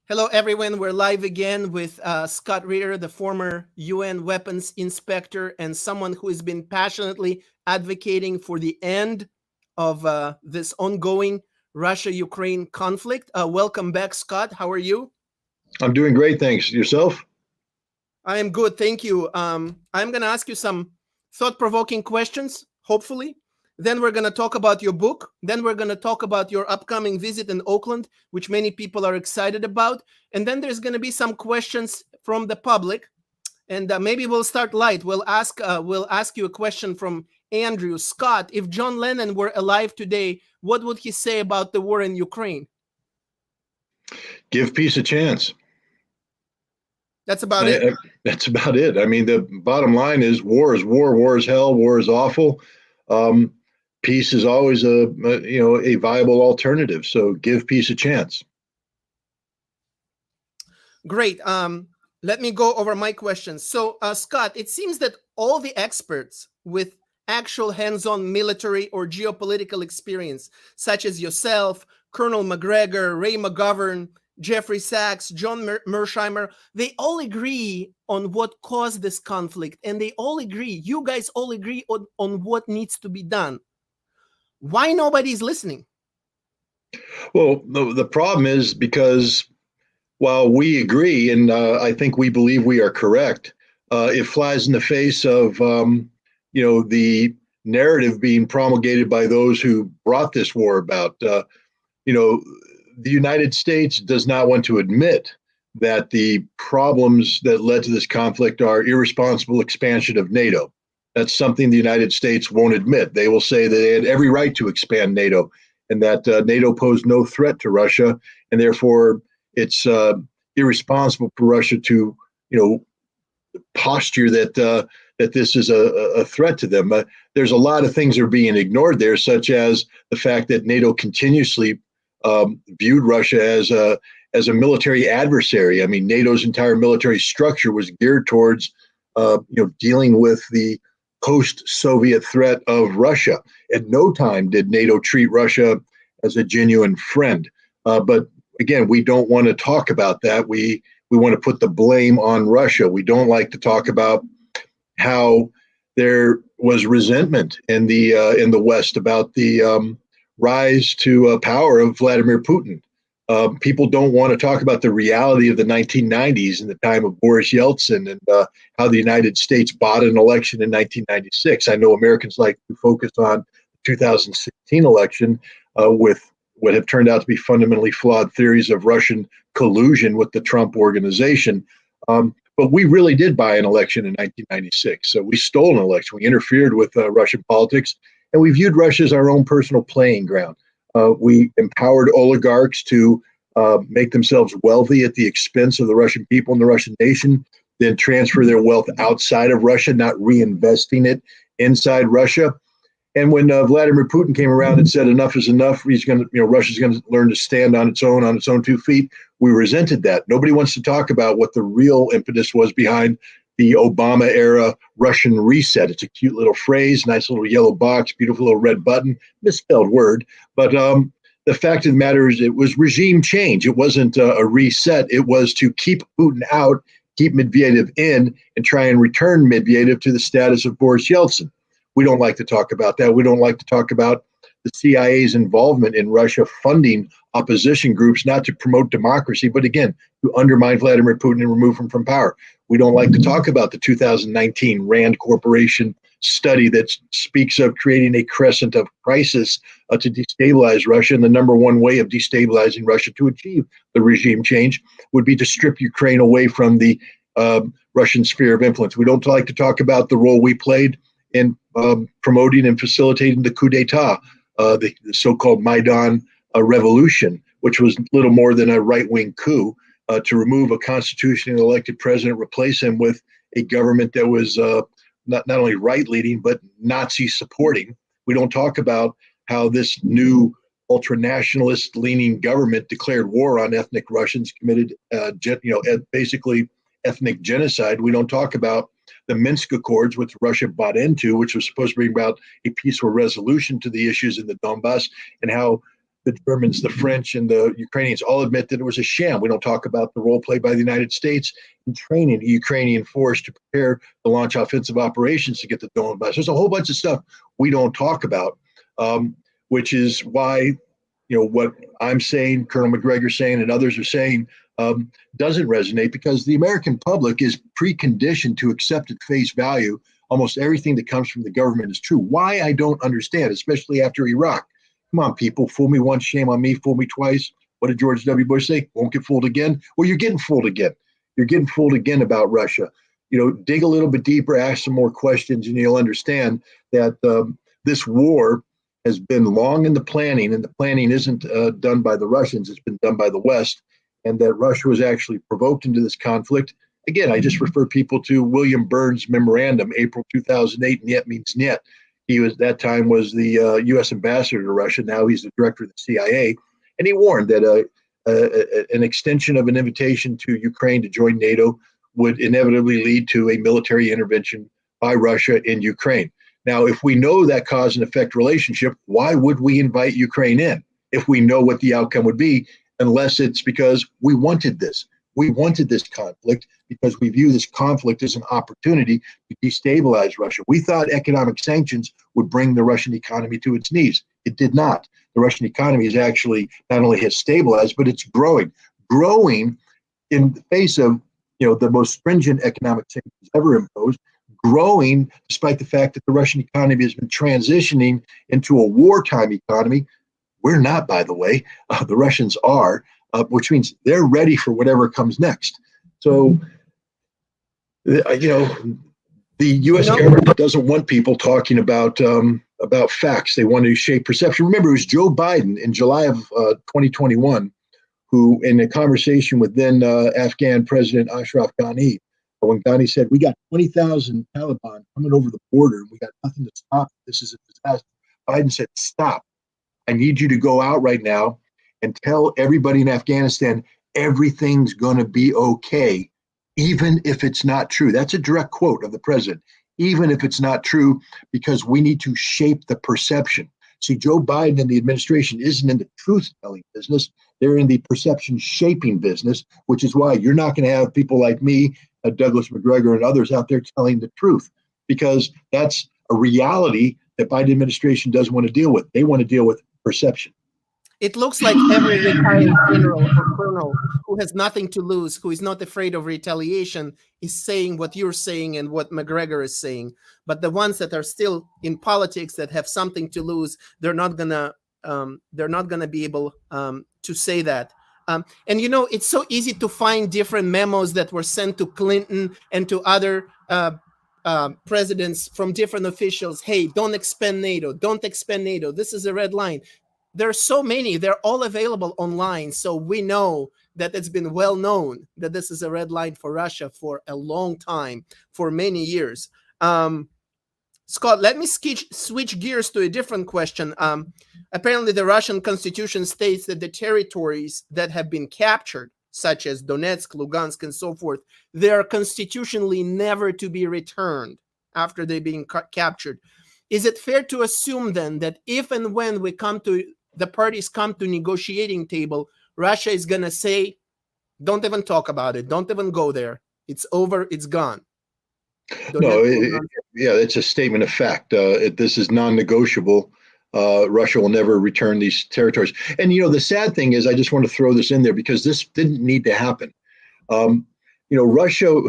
Hello, everyone. We're live again with Scott Ritter, the former UN weapons inspector and someone who has been passionately advocating for the end of this ongoing Russia-Ukraine conflict. Welcome back, Scott. How are you? I'm doing great, thanks. Yourself? I am good, thank you. I'm going to ask you some thought-provoking questions, hopefully. Then we're going to talk about your book. Then we're going to talk about your upcoming visit in Oakland, which many people are excited about. And then there's going to be some questions from the public. And maybe we'll start light. We'll ask you a question from Andrew. Scott, if John Lennon were alive today, what would he say about the war in Ukraine? Give peace a chance. That's about it. That's about it. I mean, the bottom line is war is war. War is hell. War is awful. Peace is always a viable alternative. So give peace a chance. Great. Let me go over my questions. So, Scott, it seems that all the experts with actual hands-on military or geopolitical experience, such as yourself, Colonel McGregor, Ray McGovern, Jeffrey Sachs, John Mersheimer, they all agree on what caused this conflict, and they all agree, you guys all agree on what needs to be done. Why nobody's listening? Well, the problem is because while we agree, and I think we believe we are correct, it flies in the face of the narrative being promulgated by those who brought this war about. The United States does not want to admit that the problems that led to this conflict are irresponsible expansion of NATO. That's something the United States won't admit. They will say that they had every right to expand NATO and that NATO posed no threat to Russia, and therefore it's irresponsible for Russia to, posture that this is a threat to them. There's a lot of things that are being ignored there, such as the fact that NATO continuously viewed Russia as a military adversary. I mean, NATO's entire military structure was geared towards dealing with the post-Soviet threat of Russia. At no time did NATO treat Russia as a genuine friend. But again, we don't want to talk about that. We want to put the blame on Russia. We don't like to talk about how there was resentment in the West about the rise to power of Vladimir Putin. People don't want to talk about the reality of the 1990s and the time of Boris Yeltsin and how the United States bought an election in 1996. I know Americans like to focus on the 2016 election with what have turned out to be fundamentally flawed theories of Russian collusion with the Trump organization. But we really did buy an election in 1996. So we stole an election. We interfered with Russian politics, and we viewed Russia as our own personal playing ground. We empowered oligarchs to make themselves wealthy at the expense of the Russian people and the Russian nation, then transfer their wealth outside of Russia, not reinvesting it inside Russia. And when Vladimir Putin came around and said enough is enough, Russia's going to learn to stand on its own 2 feet, we resented that. Nobody wants to talk about what the real impetus was behind the Obama era Russian reset. It's a cute little phrase, nice little yellow box, beautiful little red button, misspelled word. But the fact of the matter is it was regime change. It wasn't a reset. It was to keep Putin out, keep Medvedev in, and try and return Medvedev to the status of Boris Yeltsin. We don't like to talk about that. We don't like to talk about the CIA's involvement in Russia funding opposition groups, not to promote democracy, but again, to undermine Vladimir Putin and remove him from power. We don't like to talk about the 2019 Rand Corporation study that speaks of creating a crescent of crisis to destabilize Russia. And the number one way of destabilizing Russia to achieve the regime change would be to strip Ukraine away from the Russian sphere of influence. We don't like to talk about the role we played in promoting and facilitating the coup d'etat, the so-called Maidan revolution, which was little more than a right-wing coup to remove a constitutionally elected president, replace him with a government that was not only right-leaning, but Nazi-supporting. We don't talk about how this new ultra-nationalist-leaning government declared war on ethnic Russians, committed basically ethnic genocide. We don't talk about the Minsk Accords, which Russia bought into, which was supposed to bring about a peaceful resolution to the issues in the Donbass, and how the Germans, the French, and the Ukrainians all admit that it was a sham. We don't talk about the role played by the United States in training the Ukrainian force to prepare to launch offensive operations to get the Donbass. There's a whole bunch of stuff we don't talk about, which is why, what I'm saying, Colonel McGregor saying, and others are saying doesn't resonate, because the American public is preconditioned to accept at face value almost everything that comes from the government is true. Why, I don't understand, especially after Iraq. Come on, people, fool me once, shame on me, fool me twice. What did George W. Bush say? Won't get fooled again. Well, you're getting fooled again. You're getting fooled again about Russia. Dig a little bit deeper, ask some more questions, and you'll understand that this war has been long in the planning, and the planning isn't done by the Russians. It's been done by the West, and that Russia was actually provoked into this conflict. Again, I just refer people to William Burns' memorandum, April 2008, Niet means Niet. He was, that time, was the U.S. ambassador to Russia. Now he's the director of the CIA. And he warned that an extension of an invitation to Ukraine to join NATO would inevitably lead to a military intervention by Russia in Ukraine. Now, if we know that cause and effect relationship, why would we invite Ukraine in if we know what the outcome would be, unless it's because we wanted this? We wanted this conflict because we view this conflict as an opportunity to destabilize Russia. We thought economic sanctions would bring the Russian economy to its knees. It did not. The Russian economy is actually not only has stabilized, but it's growing in the face of the most stringent economic sanctions ever imposed, growing despite the fact that the Russian economy has been transitioning into a wartime economy. We're not, by the way. The Russians are. Which means they're ready for whatever comes next. So, the U.S. government doesn't want people talking about facts. They want to shape perception. Remember, it was Joe Biden in July of 2021 who, in a conversation with then Afghan President Ashraf Ghani, when Ghani said, "We got 20,000 Taliban coming over the border, and we got nothing to stop. This is a disaster." Biden said, "Stop. I need you to go out right now and tell everybody in Afghanistan everything's going to be okay, even if it's not true." That's a direct quote of the president. Even if it's not true, because we need to shape the perception. See, Joe Biden and the administration isn't in the truth-telling business. They're in the perception-shaping business, which is why you're not going to have people like me, Douglas McGregor, and others out there telling the truth, because that's a reality that Biden administration doesn't want to deal with. They want to deal with perception. It looks like every retired general or colonel who has nothing to lose, who is not afraid of retaliation, is saying what you're saying and what McGregor is saying. But the ones that are still in politics, that have something to lose, they're not gonna be able to say that. And it's so easy to find different memos that were sent to Clinton and to other presidents from different officials. Hey, don't expand NATO. Don't expand NATO. This is a red line. There are so many. They're all available online. So we know that it's been well known that this is a red line for Russia for a long time, for many years. Scott, let me switch gears to a different question. Apparently, the Russian constitution states that the territories that have been captured, such as Donetsk, Lugansk, and so forth, they are constitutionally never to be returned after they're being captured. Is it fair to assume then that if and when the parties come to negotiating table, Russia is going to say, don't even talk about it. Don't even go there. It's over. It's gone. It's a statement of fact. This is non-negotiable. Russia will never return these territories. And, the sad thing is, I just want to throw this in there because this didn't need to happen. Russia,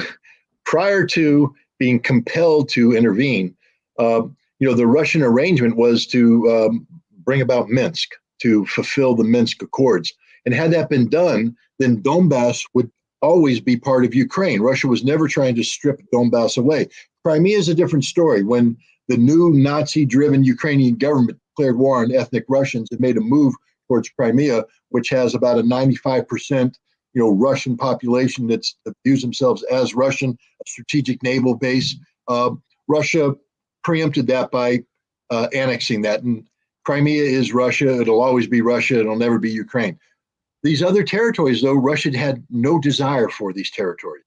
prior to being compelled to intervene, the Russian arrangement was to bring about Minsk, to fulfill the Minsk Accords. And had that been done, then Donbass would always be part of Ukraine. Russia was never trying to strip Donbass away. Crimea is a different story. When the new Nazi-driven Ukrainian government declared war on ethnic Russians, it made a move towards Crimea, which has about a 95% Russian population that views themselves as Russian, a strategic naval base. Russia preempted that by annexing that. And Crimea is Russia. It'll always be Russia. It'll never be Ukraine. These other territories, though, Russia had no desire for these territories.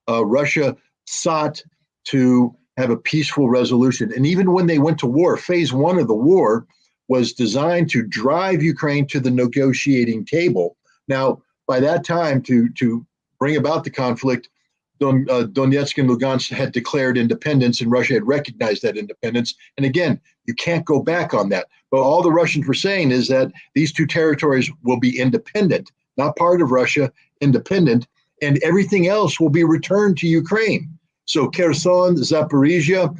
Russia sought to have a peaceful resolution. And even when they went to war, phase one of the war was designed to drive Ukraine to the negotiating table. Now, by that time, to bring about the conflict, Donetsk and Lugansk had declared independence, and Russia had recognized that independence. And again, you can't go back on that. But all the Russians were saying is that these two territories will be independent, not part of Russia, independent, and everything else will be returned to Ukraine. So Kherson, Zaporizhia,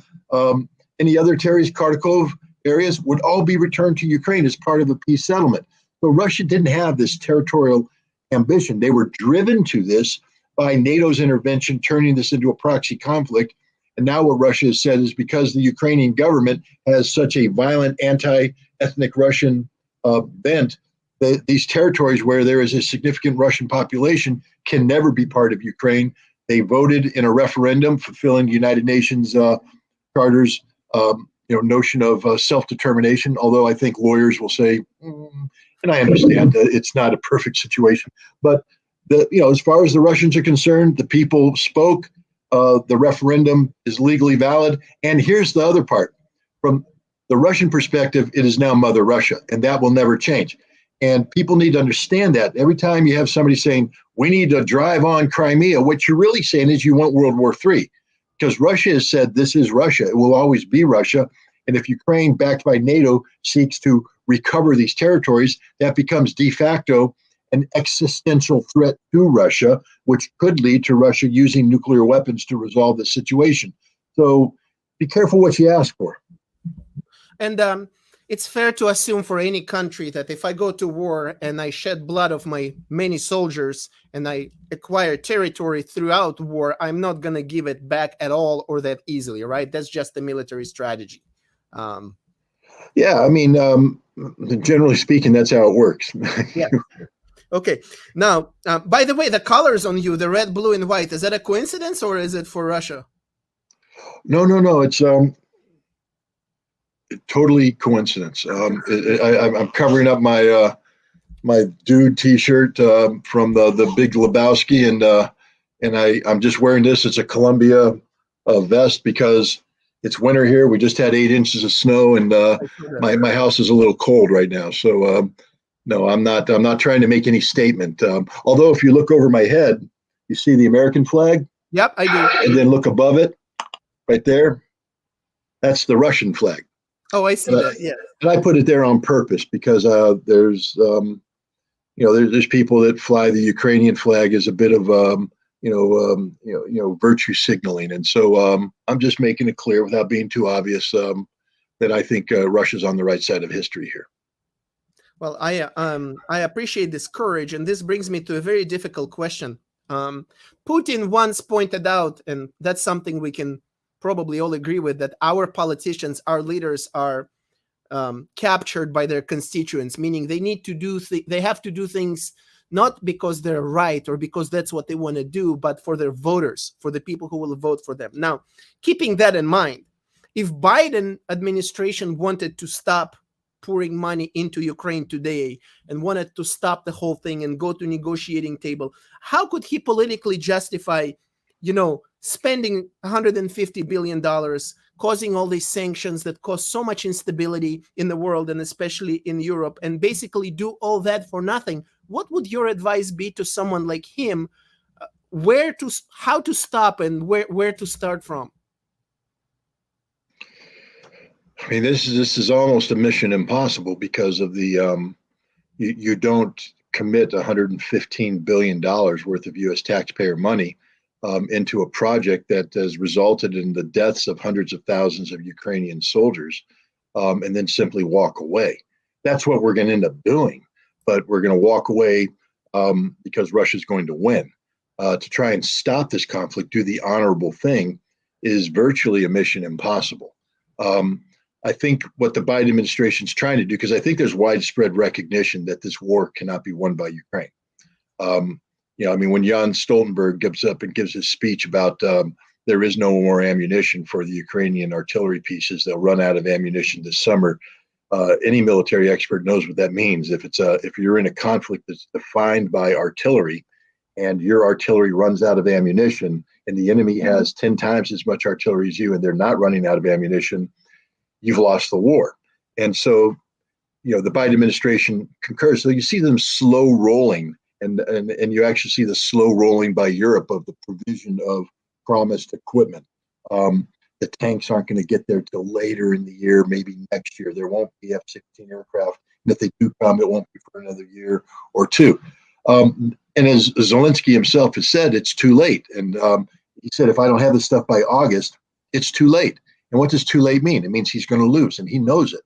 any other territories, Kharkov areas would all be returned to Ukraine as part of a peace settlement. So Russia didn't have this territorial ambition. They were driven to this by NATO's intervention, turning this into a proxy conflict. And now what Russia has said is because the Ukrainian government has such a violent anti-ethnic Russian bent, that these territories where there is a significant Russian population can never be part of Ukraine. They voted in a referendum fulfilling the United Nations Charter's notion of self-determination, although I think lawyers will say, and I understand it's not a perfect situation, but as far as the Russians are concerned, the people spoke. The referendum is legally valid. And here's the other part. From the Russian perspective, it is now Mother Russia, and that will never change. And people need to understand that. Every time you have somebody saying, we need to drive on Crimea, what you're really saying is you want World War III. Because Russia has said this is Russia. It will always be Russia. And if Ukraine, backed by NATO, seeks to recover these territories, that becomes de facto an existential threat to Russia, which could lead to Russia using nuclear weapons to resolve the situation. So be careful what you ask for. And it's fair to assume for any country that if I go to war and I shed blood of my many soldiers and I acquire territory throughout war, I'm not going to give it back at all or that easily, right? That's just the military strategy. Yeah, I mean, generally speaking, that's how it works. Yeah. Okay. Now, by the way, the colors on you, the red, blue, and white, is that a coincidence or is it for Russia? No. It's totally coincidence. I'm covering up my my dude T-shirt from the Big Lebowski, and I'm just wearing this. It's a Columbia vest because it's winter here. We just had 8 inches of snow, and my house is a little cold right now. So no, I'm not trying to make any statement. Although if you look over my head, you see the American flag. Yep, I do. And then look above it, right there. That's the Russian flag. Oh, I see that. Yeah. And I put it there on purpose because there's there's people that fly the Ukrainian flag as a bit of virtue signaling, and so I'm just making it clear without being too obvious that I think Russia's on the right side of history here. Well, I appreciate this courage, and this brings me to a very difficult question. Putin once pointed out, and that's something we can probably all agree with, that our politicians, our leaders, are captured by their constituents, meaning they need to they have to do things not because they're right or because that's what they want to do, but for their voters, for the people who will vote for them. Now, keeping that in mind, if Biden administration wanted to stop pouring money into Ukraine today and wanted to stop the whole thing and go to negotiating table, how could he politically justify, spending $150 billion, causing all these sanctions that cause so much instability in the world and especially in Europe, and basically do all that for nothing? What would your advice be to someone like him? How to stop and where to start from? I mean, this is almost a mission impossible because of the you don't commit $115 billion worth of U.S. taxpayer money into a project that has resulted in the deaths of hundreds of thousands of Ukrainian soldiers, and then simply walk away. That's what we're going to end up doing, but we're going to walk away because Russia's going to win. To try and stop this conflict, do the honorable thing, is virtually a mission impossible. I think what the Biden administration is trying to do, because I think there's widespread recognition that this war cannot be won by Ukraine. When Jan Stoltenberg gives up and gives his speech about there is no more ammunition for the Ukrainian artillery pieces, they'll run out of ammunition this summer. Any military expert knows what that means. If you're in a conflict that's defined by artillery, and your artillery runs out of ammunition, and the enemy has 10 times as much artillery as you, and they're not running out of ammunition, you've lost the war. And so the Biden administration concurs. So you see them slow rolling, and you actually see the slow rolling by Europe of the provision of promised equipment. The tanks aren't going to get there till later in the year, maybe next year. There won't be F-16 aircraft, and if they do come, it won't be for another year or two. And as Zelensky himself has said, it's too late. And he said, if I don't have this stuff by August, it's too late. And what does too late mean? It means he's going to lose, and he knows it.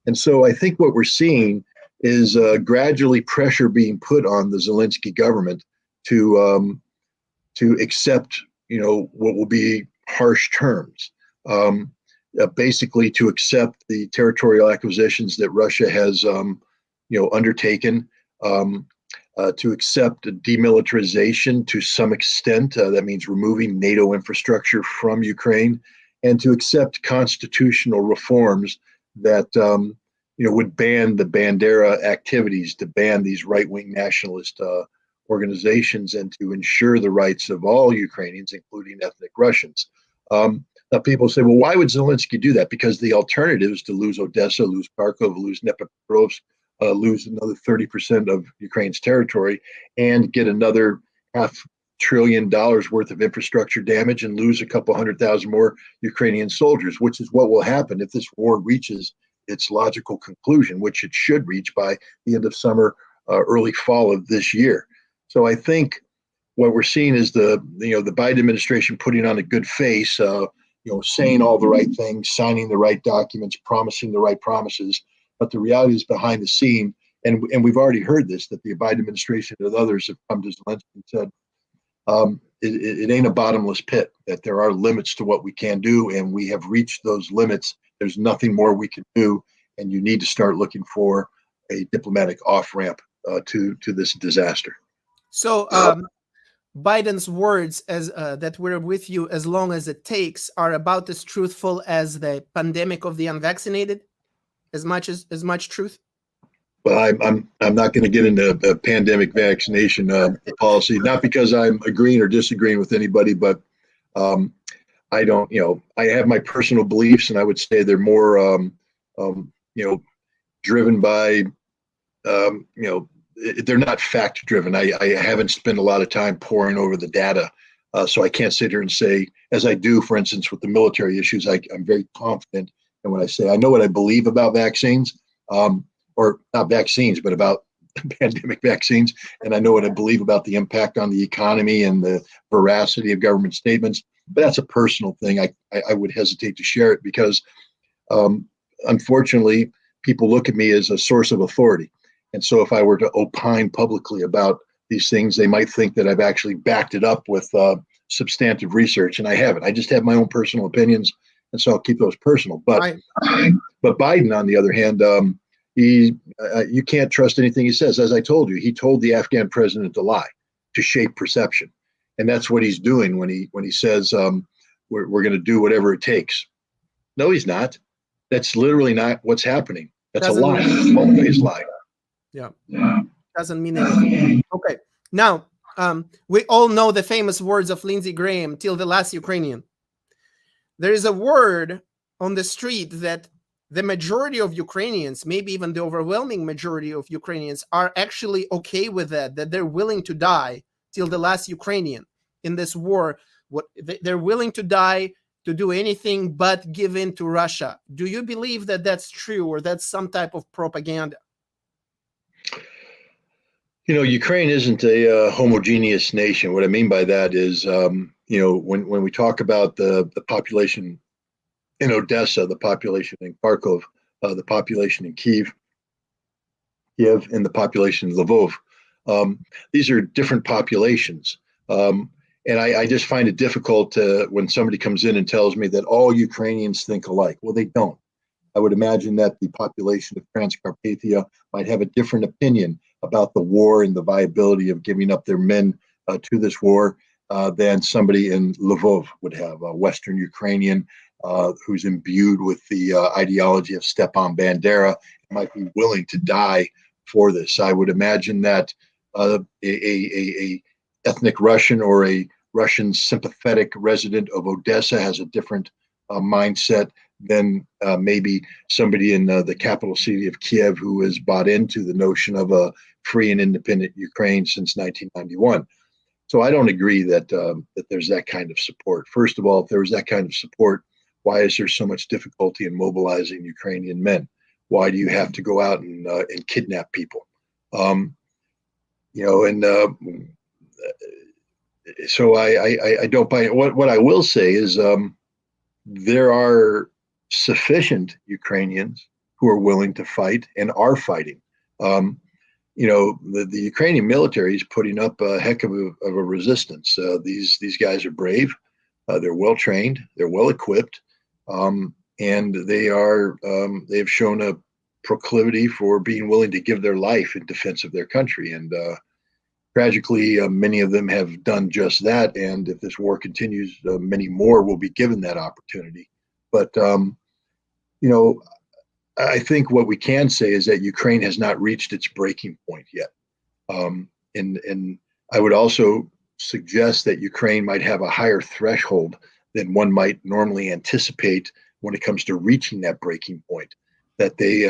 And so I think what we're seeing is gradually pressure being put on the Zelensky government to accept, what will be harsh terms, basically to accept the territorial acquisitions that Russia has, undertaken, to accept demilitarization to some extent. That means removing NATO infrastructure from Ukraine, and to accept constitutional reforms that would ban the Bandera activities, to ban these right-wing nationalist organizations, and to ensure the rights of all Ukrainians, including ethnic Russians. Now people say, well, why would Zelensky do that? Because the alternative is to lose Odessa, lose Kharkov, lose Dnipropetrovsk, lose another 30% of Ukraine's territory, and get another $500 billion worth of infrastructure damage, and lose a couple 100,000 more Ukrainian soldiers, which is what will happen if this war reaches its logical conclusion, which it should reach by the end of summer, early fall of this year. So I think what we're seeing is the Biden administration putting on a good face, saying all the right things, signing the right documents, promising the right promises. But the reality is behind the scene, and we've already heard this, that the Biden administration and others have come to Zelensky and said, it ain't a bottomless pit, that there are limits to what we can do, and we have reached those limits. There's nothing more we can do, and you need to start looking for a diplomatic off-ramp to this disaster. So Biden's words, as that we're with you as long as it takes, are about as truthful as the pandemic of the unvaccinated. As much truth. Well, I'm not going to get into a pandemic vaccination policy, not because I'm agreeing or disagreeing with anybody, but I don't, I have my personal beliefs, and I would say they're more, driven by, they're not fact driven. I haven't spent a lot of time poring over the data, so I can't sit here and say, as I do, for instance, with the military issues, I'm very confident. And when I say I know what I believe about vaccines, or not vaccines, but about pandemic vaccines, and I know what I believe about the impact on the economy and the veracity of government statements, but that's a personal thing. I would hesitate to share it because, unfortunately, people look at me as a source of authority. And so if I were to opine publicly about these things, they might think that I've actually backed it up with substantive research, and I haven't. I just have my own personal opinions, and so I'll keep those personal. But Biden, on the other hand, you can't trust anything he says. As I told you, he told the Afghan president to lie, to shape perception, and that's what he's doing when he says we're going to do whatever it takes. No, he's not. That's literally not what's happening. That's a lie. It's a long-faced lie. Yeah, doesn't mean anything. Okay, now we all know the famous words of Lindsey Graham, "Till the last Ukrainian." There is a word on the street that the majority of Ukrainians, maybe even the overwhelming majority of Ukrainians, are actually okay with that they're willing to die till the last Ukrainian in this war. They're willing to die to do anything but give in to Russia. Do you believe that that's true, or that's some type of propaganda? Ukraine isn't a homogeneous nation. What I mean by that is, when we talk about the population in Odessa, the population in Kharkov, the population in Kiev, and the population in Lvov, these are different populations. And I just find it difficult when somebody comes in and tells me that all Ukrainians think alike. Well, they don't. I would imagine that the population of Transcarpathia might have a different opinion about the war and the viability of giving up their men to this war than somebody in Lvov would have. A Western Ukrainian who's imbued with the ideology of Stepan Bandera might be willing to die for this. I would imagine that a ethnic Russian or a Russian sympathetic resident of Odessa has a different mindset than maybe somebody in the capital city of Kiev who has bought into the notion of a free and independent Ukraine since 1991. So I don't agree that that there's that kind of support. First of all, if there was that kind of support, why is there so much difficulty in mobilizing Ukrainian men? Why do you have to go out and kidnap people? So I don't buy it. What I will say is there are sufficient Ukrainians who are willing to fight and are fighting. The Ukrainian military is putting up a heck of a resistance. These guys are brave. They're well trained. They're well equipped, and they've shown a proclivity for being willing to give their life in defense of their country. And tragically, many of them have done just that. And if this war continues, many more will be given that opportunity. But I think what we can say is that Ukraine has not reached its breaking point yet. And I would also suggest that Ukraine might have a higher threshold than one might normally anticipate when it comes to reaching that breaking point, that they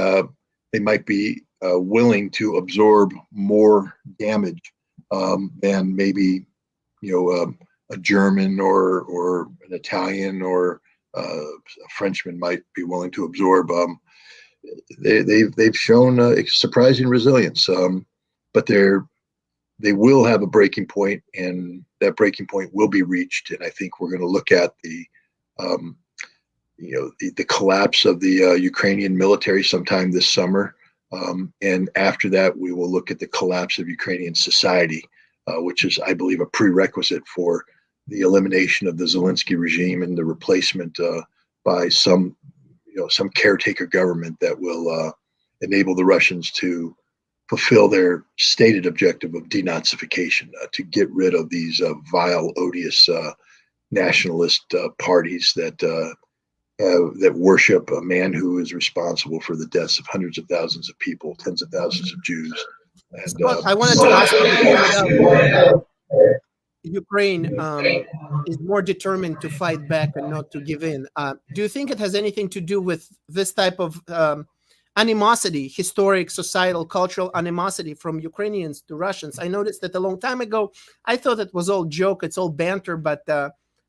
might be willing to absorb more damage than maybe a German or an Italian or a Frenchman might be willing to absorb. They've shown surprising resilience, but they will have a breaking point, and that breaking point will be reached. And I think we're going to look at the collapse of the Ukrainian military sometime this summer, and after that, we will look at the collapse of Ukrainian society, which is, I believe, a prerequisite for the elimination of the Zelensky regime and the replacement by some caretaker government that will enable the Russians to fulfill their stated objective of denazification, to get rid of these vile, odious nationalist parties that worship a man who is responsible for the deaths of hundreds of thousands of people, tens of thousands of Jews. And, Scott, I wanted to ask you, you pointed out Ukraine is more determined to fight back and not to give in. Do you think it has anything to do with this type of animosity, historic, societal, cultural animosity from Ukrainians to Russians? I noticed that a long time ago, I thought it was all joke, it's all banter, but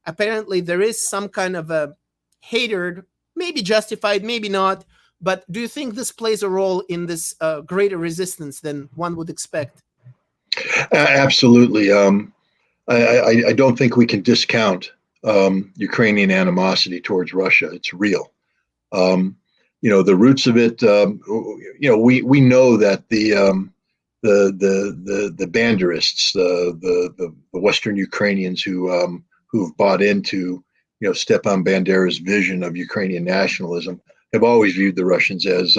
apparently there is some kind of a hatred, maybe justified, maybe not. But do you think this plays a role in this greater resistance than one would expect? Absolutely. I don't think we can discount Ukrainian animosity towards Russia. It's real. The roots of it. We know that the Banderists, the Western Ukrainians who've bought into Stepan Bandera's vision of Ukrainian nationalism have always viewed the Russians as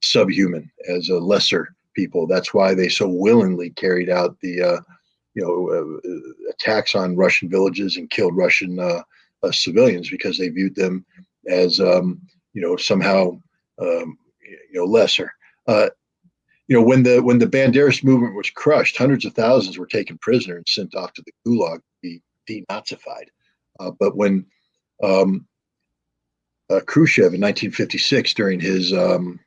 subhuman, as a lesser people. That's why they so willingly carried out the attacks on Russian villages and killed Russian civilians, because they viewed them as somehow lesser. When the Banderist movement was crushed, hundreds of thousands were taken prisoner and sent off to the Gulag to be denazified. But when Khrushchev in 1956, during his the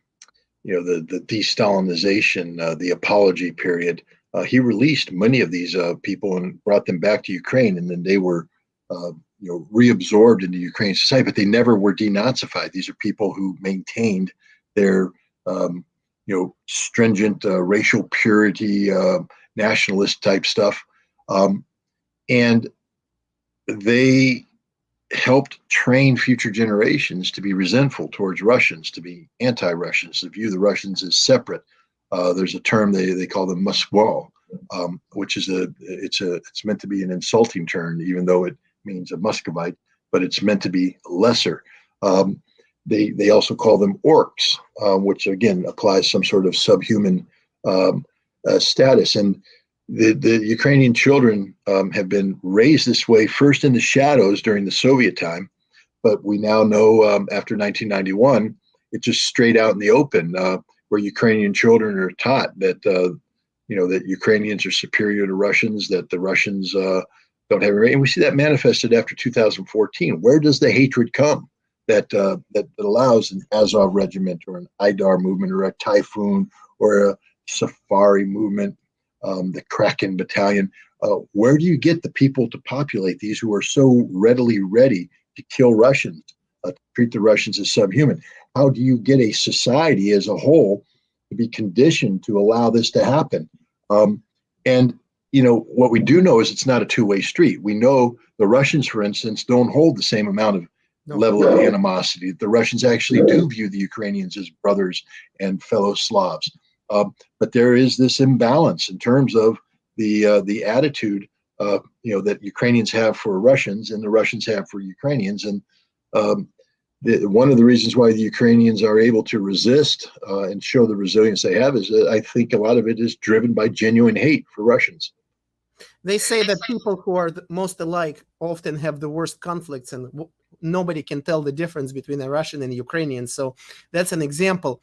de-Stalinization, the apology period, he released many of these people and brought them back to Ukraine, and then they were reabsorbed into Ukrainian society, but they never were denazified. These are people who maintained their stringent racial purity, nationalist type stuff, and they helped train future generations to be resentful towards Russians, to be anti-Russians, to view the Russians as separate. There's a term they call them Moskwa, which is it's meant to be an insulting term, even though it means a Muscovite, but it's meant to be lesser. They also call them orcs, which again applies some sort of subhuman status. And the Ukrainian children have been raised this way, first in the shadows during the Soviet time, but we now know after 1991, it's just straight out in the open, where Ukrainian children are taught that that Ukrainians are superior to Russians, that the Russians don't have any. And we see that manifested after 2014. Where does the hatred come? that allows an Azov regiment or an Idar movement or a Typhoon or a Safari movement, the Kraken battalion. Where do you get the people to populate these who are so readily ready to kill Russians, to treat the Russians as subhuman? How do you get a society as a whole to be conditioned to allow this to happen? And what we do know is it's not a two-way street. We know the Russians, for instance, don't hold the same amount of level of animosity. The Russians actually do view the Ukrainians as brothers and fellow Slavs. But there is this imbalance in terms of the attitude that Ukrainians have for Russians and the Russians have for Ukrainians. And one of the reasons why the Ukrainians are able to resist and show the resilience they have is that I think a lot of it is driven by genuine hate for Russians. They say that people who are the most alike often have the worst conflicts, and nobody can tell the difference between a Russian and a Ukrainian. So that's an example.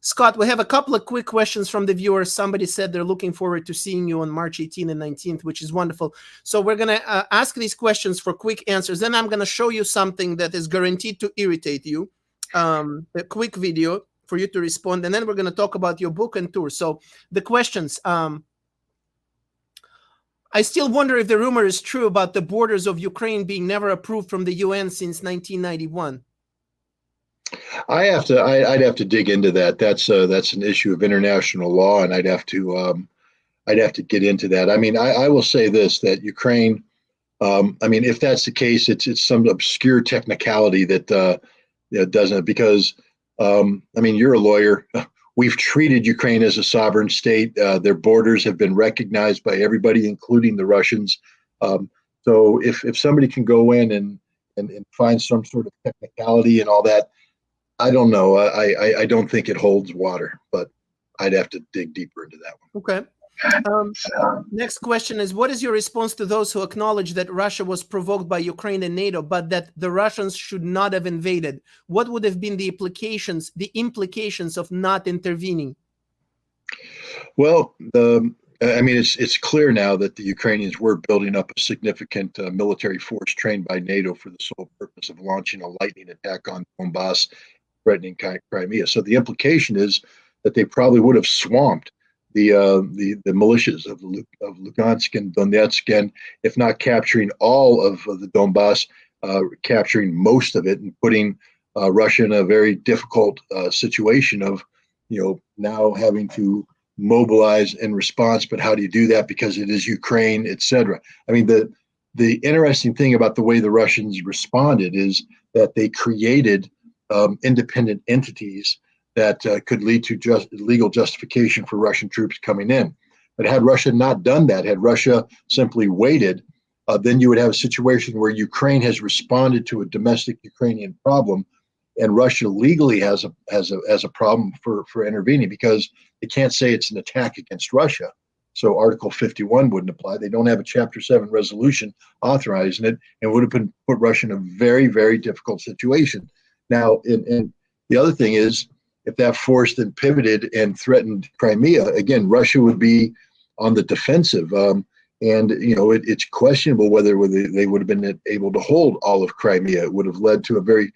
Scott, we have a couple of quick questions from the viewers. Somebody said they're looking forward to seeing you on March 18th and 19th, which is wonderful. So we're going to ask these questions for quick answers. Then I'm going to show you something that is guaranteed to irritate you, a quick video for you to respond. And then we're going to talk about your book and tour. So the questions, I still wonder if the rumor is true about the borders of Ukraine being never approved from the UN since 1991. I'd have to dig into that. That's an issue of international law, and I'd have to get into that. I mean, I will say this, that Ukraine, if that's the case, it's some obscure technicality that doesn't, because you're a lawyer. We've treated Ukraine as a sovereign state. Their borders have been recognized by everybody, including the Russians. So if somebody can go in and find some sort of technicality and all that, I don't know. I don't think it holds water, but I'd have to dig deeper into that one. Okay. Next question is, what is your response to those who acknowledge that Russia was provoked by Ukraine and NATO, but that the Russians should not have invaded? What would have been the implications of not intervening? Well, it's clear now that the Ukrainians were building up a significant military force trained by NATO for the sole purpose of launching a lightning attack on Donbass, threatening Crimea. So the implication is that they probably would have swamped the militias of Lugansk and Donetsk, and if not capturing all of the Donbass, capturing most of it and putting Russia in a very difficult situation of, now having to mobilize in response. But how do you do that? Because it is Ukraine, etc. I mean, the interesting thing about the way the Russians responded is that they created independent entities that could lead to legal justification for Russian troops coming in. But had Russia not done that, had Russia simply waited, then you would have a situation where Ukraine has responded to a domestic Ukrainian problem, and Russia legally has a problem for intervening, because they can't say it's an attack against Russia. So Article 51 wouldn't apply. They don't have a Chapter 7 resolution authorizing it, and would have put Russia in a very, very difficult situation. Now, and the other thing is, if that force then pivoted and threatened Crimea, again, Russia would be on the defensive. It's questionable whether they would have been able to hold all of Crimea. It would have led to a very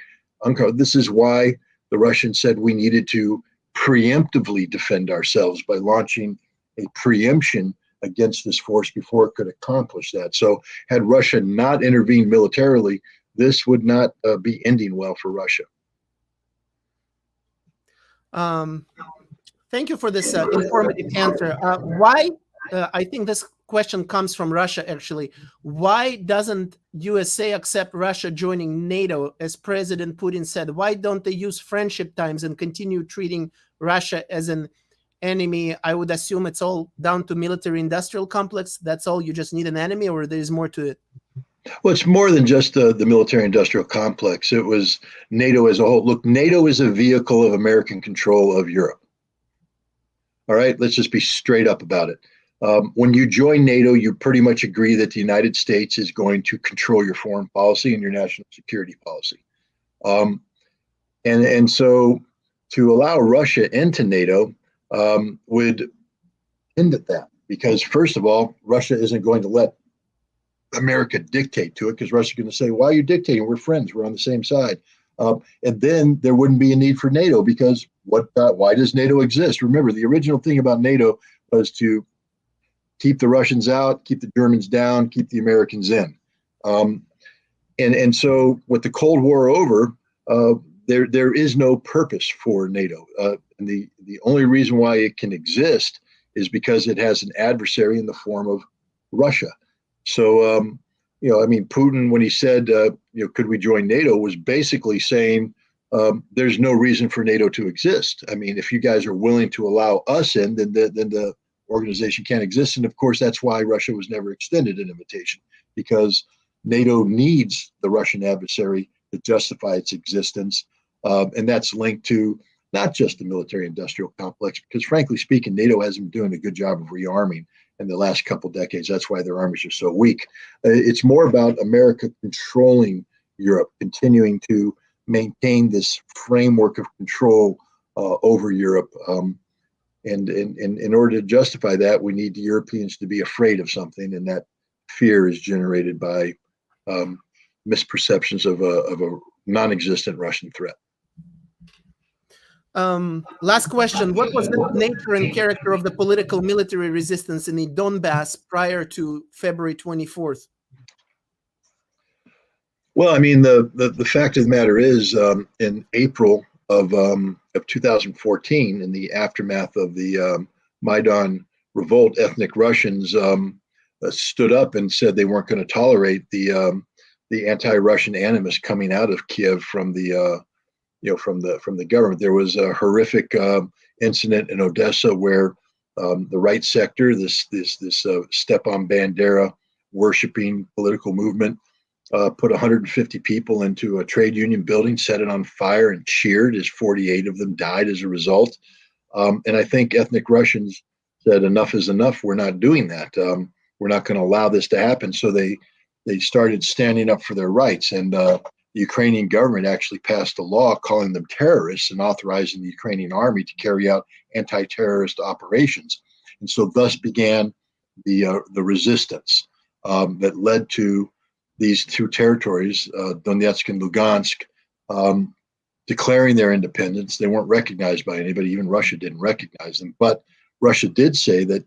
this is why the Russians said we needed to preemptively defend ourselves by launching a preemption against this force before it could accomplish that. So had Russia not intervened militarily, this would not be ending well for Russia. Thank you for this informative answer. Why, I think this question comes from Russia, actually. Why doesn't USA accept Russia joining NATO, as President Putin said? Why don't they use friendship ties and continue treating Russia as an enemy? I would assume it's all down to military-industrial complex. That's all? You just need an enemy, or there's more to it? Well, it's more than just the military-industrial complex. It was NATO as a whole. Look, NATO is a vehicle of American control of Europe. All right, let's just be straight up about it. When you join NATO, you pretty much agree that the United States is going to control your foreign policy and your national security policy. And so to allow Russia into NATO would end at that, because first of all, Russia isn't going to let America dictate to it, because Russia's going to say, why are you dictating? We're friends. We're on the same side. And then there wouldn't be a need for NATO because why does NATO exist? Remember, the original thing about NATO was to keep the Russians out, keep the Germans down, keep the Americans in. And so with the Cold War over, there is no purpose for NATO. And the only reason why it can exist is because it has an adversary in the form of Russia. So, I mean, Putin, when he said, could we join NATO, was basically saying there's no reason for NATO to exist. I mean, if you guys are willing to allow us in, then the organization can't exist. And of course, that's why Russia was never extended an invitation, because NATO needs the Russian adversary to justify its existence. And that's linked to not just the military-industrial complex, because frankly speaking, NATO hasn't been doing a good job of rearming in the last couple of decades. That's why their armies are so weak. It's more about America controlling Europe, continuing to maintain this framework of control over Europe. And in order to justify that, we need the Europeans to be afraid of something, and that fear is generated by misperceptions of a non-existent Russian threat. Last question. What was the nature and character of the political military resistance in the Donbass prior to February 24th? Well, I mean, the fact of the matter is, in April of 2014, in the aftermath of the Maidan revolt, ethnic Russians stood up and said they weren't going to tolerate the anti-Russian animus coming out of Kiev from the government. There was a horrific incident in Odessa where the right sector, this Stepan Bandera worshiping political movement, put 150 people into a trade union building, set it on fire, and cheered as 48 of them died as a result. And I think ethnic Russians said, enough is enough. We're not doing that. We're not going to allow this to happen. So they started standing up for their rights. And the Ukrainian government actually passed a law calling them terrorists and authorizing the Ukrainian army to carry out anti-terrorist operations. And so thus began the resistance that led to these two territories, Donetsk and Lugansk, declaring their independence. They weren't recognized by anybody. Even Russia didn't recognize them. But Russia did say that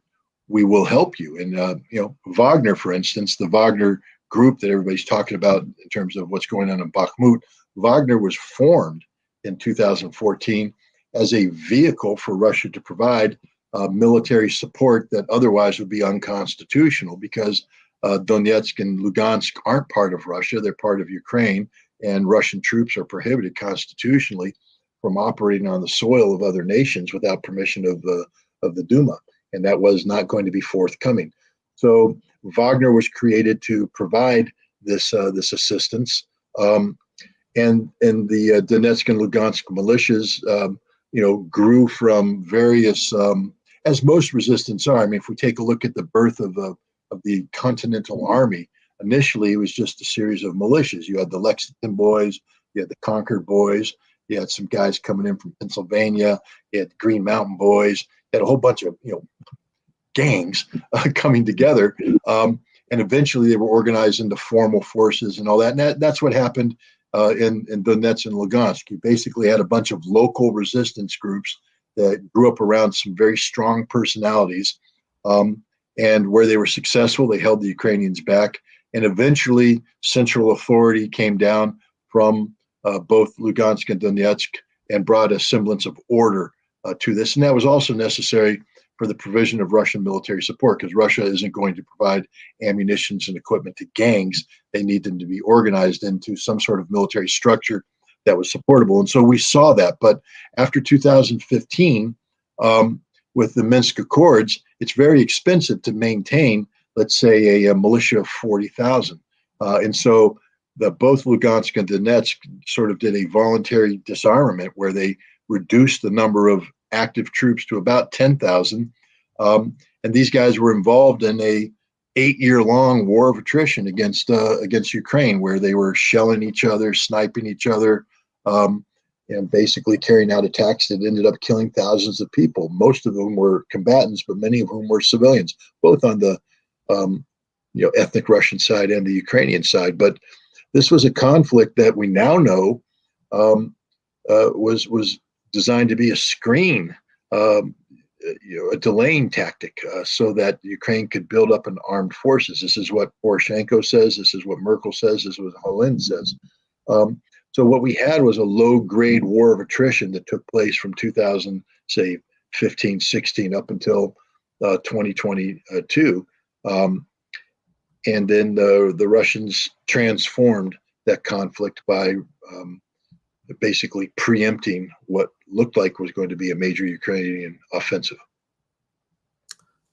we will help you. And, Wagner, for instance, the Wagner group that everybody's talking about in terms of what's going on in Bakhmut, Wagner was formed in 2014 as a vehicle for Russia to provide military support that otherwise would be unconstitutional, because Donetsk and Lugansk aren't part of Russia. They're part of Ukraine, and Russian troops are prohibited constitutionally from operating on the soil of other nations without permission of the Duma. And that was not going to be forthcoming. So Wagner was created to provide this assistance, and the Donetsk and Lugansk militias, grew from various, as most resistance are. I mean, if we take a look at the birth of the Continental Army, initially it was just a series of militias. You had the Lexington Boys, you had the Concord Boys, you had some guys coming in from Pennsylvania, you had the Green Mountain Boys, you had a whole bunch of gangs coming together, and eventually they were organized into formal forces and all that. And that's what happened in Donetsk and Lugansk. You basically had a bunch of local resistance groups that grew up around some very strong personalities, and where they were successful, they held the Ukrainians back. And eventually, central authority came down from both Lugansk and Donetsk and brought a semblance of order to this. And that was also necessary for the provision of Russian military support, because Russia isn't going to provide ammunitions and equipment to gangs. They need them to be organized into some sort of military structure that was supportable. And so we saw that. But after 2015, with the Minsk Accords, it's very expensive to maintain, let's say, a militia of 40,000. And so both Lugansk and Donetsk sort of did a voluntary disarmament where they reduced the number of active troops to about 10,000. And these guys were involved in a 8-year-long war of attrition against Ukraine, where they were shelling each other, sniping each other, and basically carrying out attacks that ended up killing thousands of people. Most of them were combatants, but many of whom were civilians, both on the ethnic Russian side and the Ukrainian side. But this was a conflict that we now know was designed to be a screen, a delaying tactic, so that Ukraine could build up an armed forces. This is what Poroshenko says. This is what Merkel says. This is what Hollande says. So what we had was a low-grade war of attrition that took place from 2000, say, 15, 16 up until 2022. And then the Russians transformed that conflict by basically preempting what looked like was going to be a major Ukrainian offensive.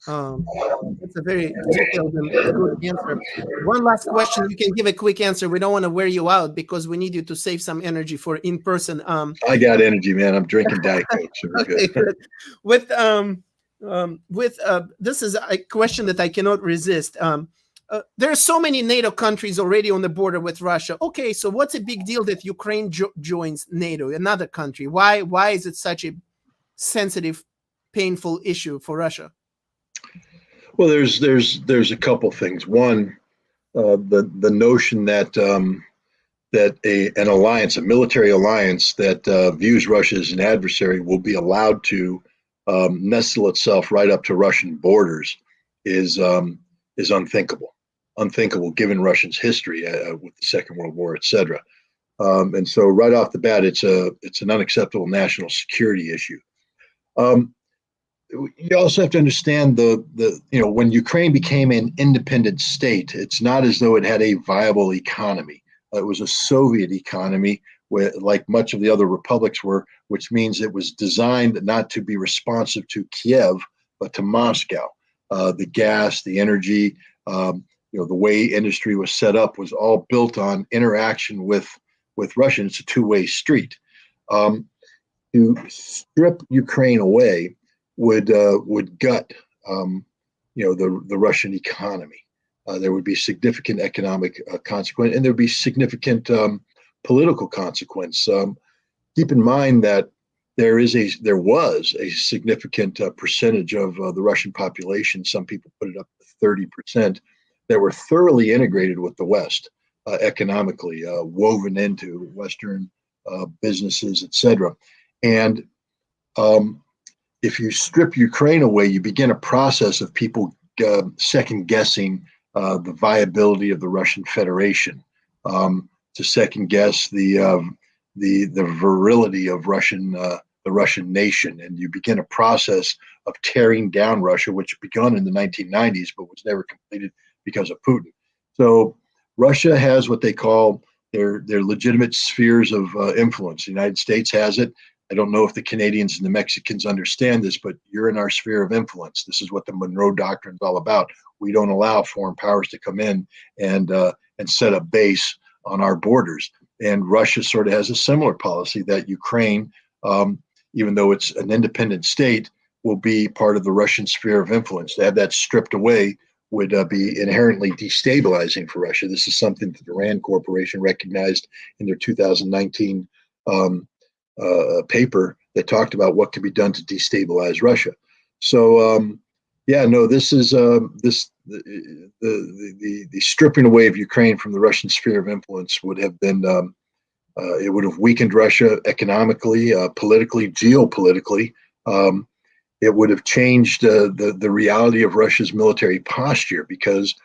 That's a very detailed and good answer. One last question. You can give a quick answer. We don't want to wear you out because we need you to save some energy for in person. I got energy, man. I'm drinking Diet Coke. So okay, good. With this is a question that I cannot resist. There are so many NATO countries already on the border with Russia. Okay, so what's a big deal that Ukraine joins NATO, another country? Why is it such a sensitive, painful issue for Russia? Well, there's a couple things. One, the notion that an alliance, a military alliance that views Russia as an adversary, will be allowed to nestle itself right up to Russian borders is unthinkable. Unthinkable given Russia's history with the Second World War, etc. And so, right off the bat, it's an unacceptable national security issue. You also have to understand when Ukraine became an independent state, it's not as though it had a viable economy. It was a Soviet economy, like much of the other republics were, which means it was designed not to be responsive to Kiev, but to Moscow. The gas, the energy, the way industry was set up was all built on interaction with Russia. It's a two-way street. To strip Ukraine away would gut the Russian economy. There would be significant economic consequence, and there would be significant political consequence. Keep in mind that there was a significant percentage of the Russian population. Some people put it up to 30%. That were thoroughly integrated with the West economically, woven into Western businesses, etc. And if you strip Ukraine away, you begin a process of people second guessing the viability of the Russian Federation, to second guess the virility of the Russian nation, and you begin a process of tearing down Russia, which began in the 1990s but was never completed because of Putin. So Russia has what they call their legitimate spheres of influence. The United States has it. I don't know if the Canadians and the Mexicans understand this, but you're in our sphere of influence. This is what the Monroe Doctrine is all about. We don't allow foreign powers to come in and set up base on our borders. And Russia sort of has a similar policy that Ukraine, even though it's an independent state, will be part of the Russian sphere of influence. To have that stripped away would be inherently destabilizing for Russia. This is something that the RAND Corporation recognized in their 2019 paper that talked about what could be done to destabilize Russia. So, this is the stripping away of Ukraine from the Russian sphere of influence would have been it would have weakened Russia economically, politically, geopolitically. It would have changed the reality of Russia's military posture because,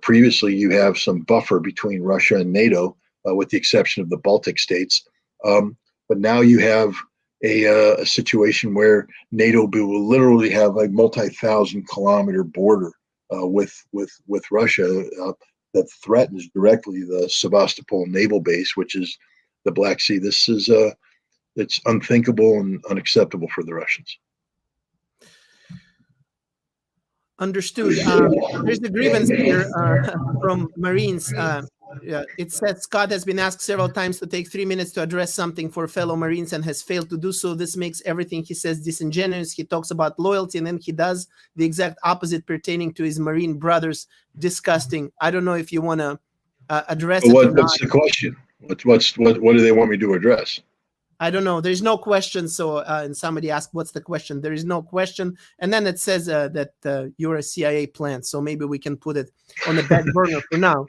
previously you have some buffer between Russia and NATO, with the exception of the Baltic states. But now you have a situation where NATO will literally have a multi-thousand-kilometer border with Russia that threatens directly the Sevastopol naval base, which is the Black Sea. This is it's unthinkable and unacceptable for the Russians. Understood. There's a grievance here from Marines. It says Scott has been asked several times to take 3 minutes to address something for fellow Marines and has failed to do so. This makes everything he says disingenuous. He talks about loyalty and then he does the exact opposite pertaining to his Marine brothers. Disgusting. I don't know if you want to address it or not. What's the question? What do they want me to address? I don't know. There's no question. So, and somebody asked, what's the question? There is no question. And then it says that you're a CIA plant. So maybe we can put it on the back burner for now.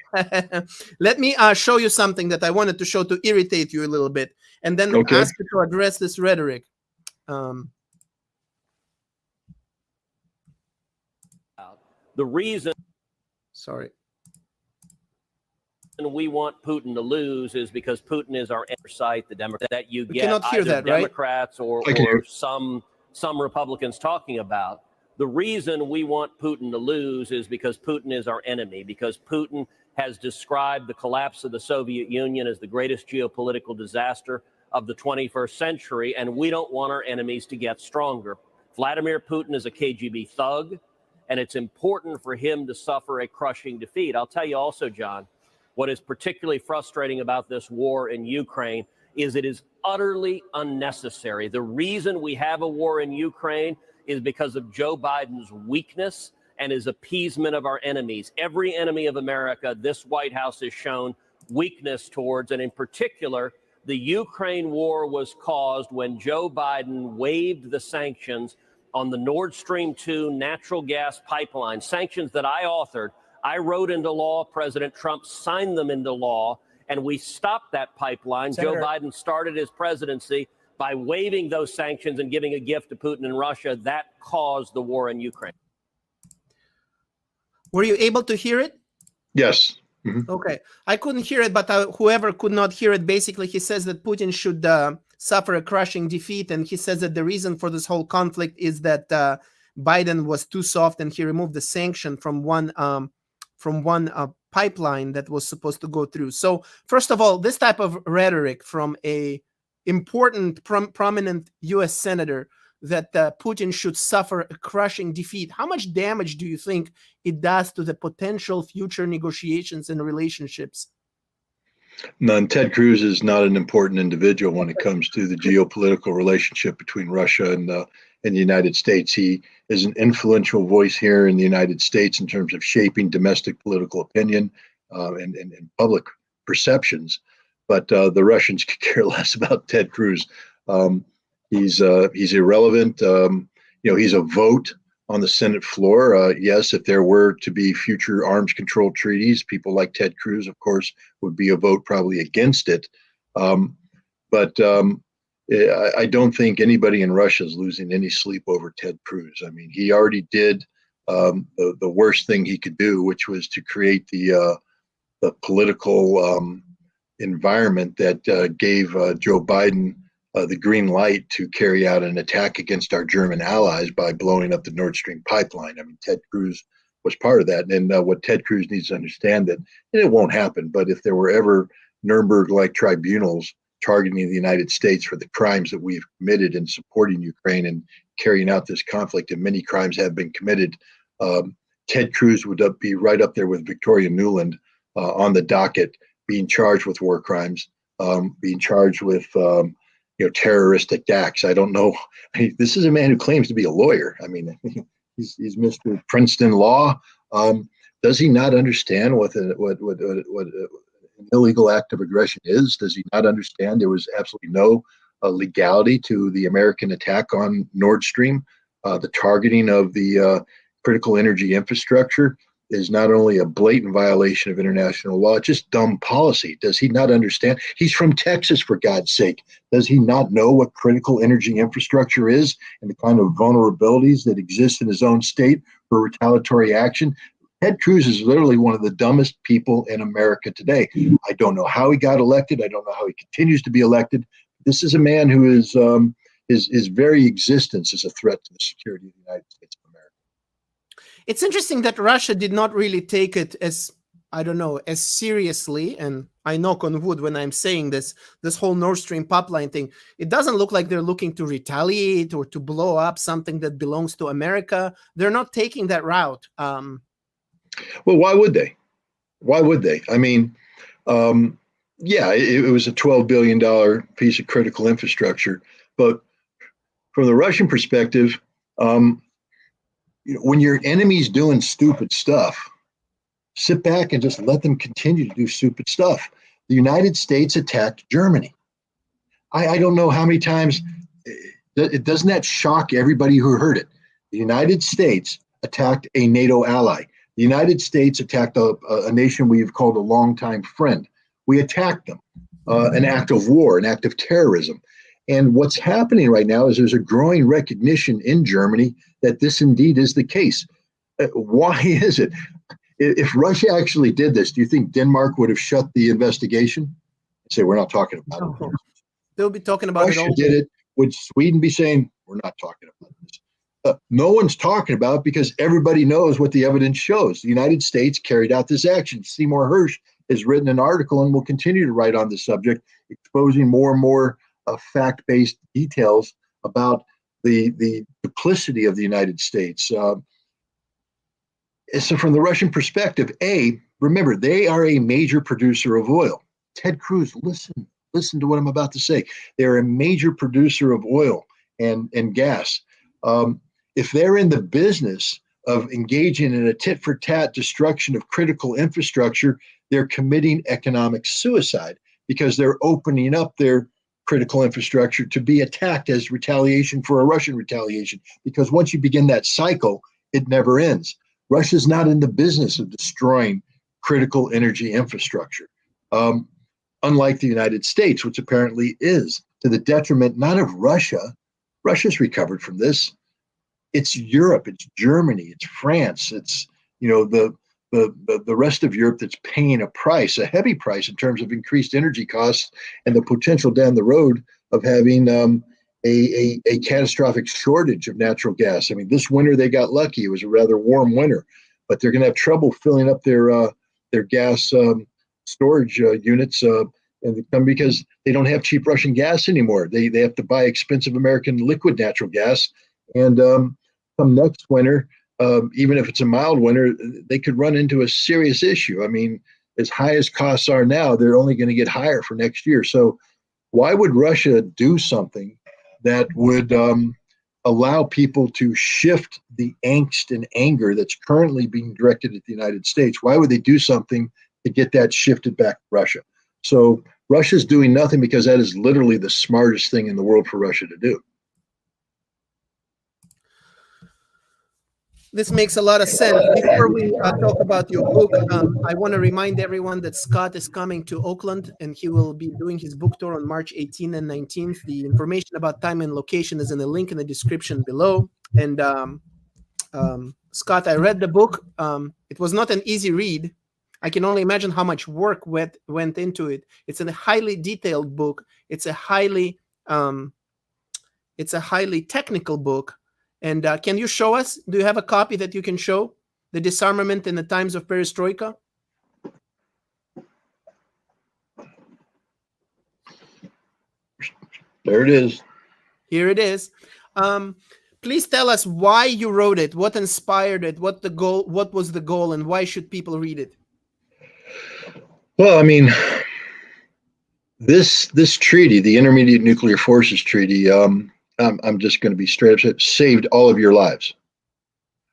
Let me show you something that I wanted to show to irritate you a little bit, and then ask you to address this rhetoric. The reason we want Putin to lose is because Putin is our site, the Democrat that you get either Democrats or some Republicans talking about. The reason we want Putin to lose is because Putin is our enemy, because Putin has described the collapse of the Soviet Union as the greatest geopolitical disaster of the 21st century, and we don't want our enemies to get stronger. Vladimir Putin is a KGB thug, and it's important for him to suffer a crushing defeat. I'll tell you also, John, what is particularly frustrating about this war in Ukraine is it is utterly unnecessary. The reason we have a war in Ukraine is because of Joe Biden's weakness and his appeasement of our enemies. Every enemy of America, this White House has shown weakness towards, and in particular, the Ukraine war was caused when Joe Biden waived the sanctions on the Nord Stream 2 natural gas pipeline, sanctions that I authored. I wrote into law, President Trump signed them into law, and we stopped that pipeline. Senator, Joe Biden started his presidency by waiving those sanctions and giving a gift to Putin and Russia. That caused the war in Ukraine. Were you able to hear it? Yes. Okay. I couldn't hear it, but whoever could not hear it, basically he says that Putin should suffer a crushing defeat, and he says that the reason for this whole conflict is that Biden was too soft and he removed the sanction from one pipeline that was supposed to go through. So first of all, this type of rhetoric from a important prominent U.S. senator that Putin should suffer a crushing defeat, how much damage do you think it does to the potential future negotiations and relationships? None. Ted Cruz is not an important individual when it comes to the geopolitical relationship between Russia and the United States. He is an influential voice here in the United States in terms of shaping domestic political opinion and public perceptions. But the Russians could care less about Ted Cruz. He's irrelevant. He's a vote on the Senate floor. Yes, if there were to be future arms control treaties, people like Ted Cruz, of course, would be a vote probably against it. But I don't think anybody in Russia is losing any sleep over Ted Cruz. I mean, he already did the worst thing he could do, which was to create the political environment that gave Joe Biden the green light to carry out an attack against our German allies by blowing up the Nord Stream pipeline. I mean, Ted Cruz was part of that. And what Ted Cruz needs to understand that, and it won't happen, but if there were ever Nuremberg-like tribunals targeting the United States for the crimes that we've committed in supporting Ukraine and carrying out this conflict, and many crimes have been committed, Ted Cruz would be right up there with Victoria Nuland on the docket, being charged with war crimes, being charged with terroristic acts. I don't know. This is a man who claims to be a lawyer. I mean, he's Mr. Princeton Law. Does he not understand what an illegal act of aggression is? Does he not understand there was absolutely no legality to the American attack on Nord Stream? The targeting of the critical energy infrastructure is not only a blatant violation of international law, it's just dumb policy. Does he not understand? He's from Texas, for God's sake. Does he not know what critical energy infrastructure is and the kind of vulnerabilities that exist in his own state for retaliatory action? Ted Cruz is literally one of the dumbest people in America today. I don't know how he got elected. I don't know how he continues to be elected. This is a man who is his very existence is a threat to the security of the United States of America. It's interesting that Russia did not really take it as, I don't know, as seriously, and I knock on wood when I'm saying this whole Nord Stream pipeline thing. It doesn't look like they're looking to retaliate or to blow up something that belongs to America. They're not taking that route. Well, why would they? Why would they? I mean, it was a $12 billion piece of critical infrastructure, but from the Russian perspective, when your enemy's doing stupid stuff, sit back and just let them continue to do stupid stuff. The United States attacked Germany. I don't know how many times. Doesn't that shock everybody who heard it? The United States attacked a NATO ally. The United States attacked a nation we've called a longtime friend. We attacked them, an act of war, an act of terrorism. And what's happening right now is there's a growing recognition in Germany that this indeed is the case. Why is it? If Russia actually did this, do you think Denmark would have shut the investigation? Say, we're not talking about it. They'll be talking about Russia it all. Did it? Would Sweden be saying, we're not talking about this? No one's talking about it because everybody knows what the evidence shows. The United States carried out this action. Seymour Hersh has written an article and will continue to write on the subject, exposing more and more fact-based details about the duplicity of the United States. So from the Russian perspective, remember, they are a major producer of oil. Ted Cruz, listen to what I'm about to say. They're a major producer of oil and gas. If they're in the business of engaging in a tit-for-tat destruction of critical infrastructure, they're committing economic suicide because they're opening up their critical infrastructure to be attacked as retaliation for a Russian retaliation. Because once you begin that cycle, it never ends. Russia's not in the business of destroying critical energy infrastructure. Unlike the United States, which apparently is, to the detriment not of Russia. Russia's recovered from this. It's Europe, it's Germany, it's France, it's the rest of Europe that's paying a heavy price in terms of increased energy costs and the potential down the road of having a catastrophic shortage of natural gas. I mean, this winter they got lucky; it was a rather warm winter, but they're going to have trouble filling up their gas storage units and because they don't have cheap Russian gas anymore. They have to buy expensive American liquid natural gas. And come next winter, even if it's a mild winter, they could run into a serious issue. I mean, as high as costs are now, they're only going to get higher for next year. So why would Russia do something that would allow people to shift the angst and anger that's currently being directed at the United States? Why would they do something to get that shifted back to Russia? So Russia's doing nothing because that is literally the smartest thing in the world for Russia to do. This makes a lot of sense. Before we talk about your book, I want to remind everyone that Scott is coming to Oakland and he will be doing his book tour on March 18th and 19th. The information about time and location is in the link in the description below. And Scott, I read the book. It was not an easy read. I can only imagine how much work went into it. It's a highly detailed book. It's a highly technical book. And can you show us? Do you have a copy that you can show? The Disarmament in the Times of Perestroika? There it is. Here it is. Please tell us why you wrote it, what inspired it, what was the goal, and why should people read it? Well, I mean, this treaty, the Intermediate Nuclear Forces Treaty, I'm just going to be straight up, saved all of your lives.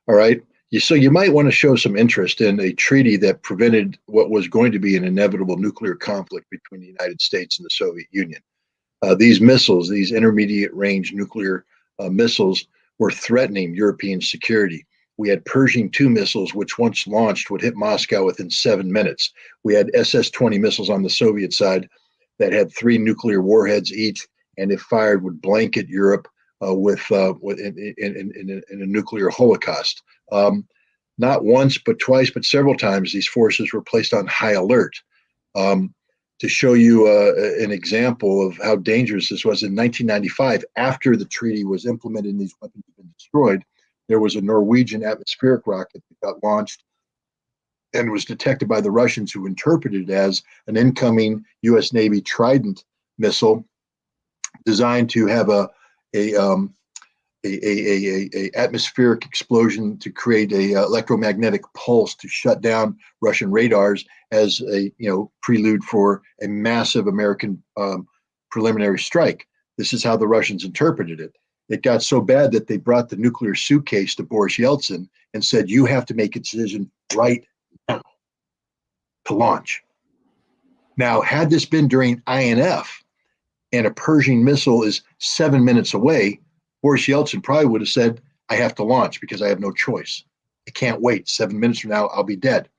All right. So you might want to show some interest in a treaty that prevented what was going to be an inevitable nuclear conflict between the United States and the Soviet Union. These missiles, these intermediate range nuclear missiles, were threatening European security. We had Pershing II missiles, which once launched would hit Moscow within 7 minutes. We had SS-20 missiles on the Soviet side that had 3 nuclear warheads each, and if fired, would blanket Europe in a nuclear holocaust. Not once, but twice, but several times, these forces were placed on high alert. To show you an example of how dangerous this was, in 1995, after the treaty was implemented and these weapons had been destroyed, there was a Norwegian atmospheric rocket that got launched and was detected by the Russians, who interpreted it as an incoming U.S. Navy Trident missile designed to have a atmospheric explosion to create a electromagnetic pulse to shut down Russian radars as a prelude for a massive American preliminary strike. This is how the Russians interpreted it. It got so bad that they brought the nuclear suitcase to Boris Yeltsin and said, "You have to make a decision right now to launch." Now, had this been during INF, and a Pershing missile is 7 minutes away, Boris Yeltsin probably would have said, I have to launch because I have no choice. I can't wait. 7 minutes from now, I'll be dead.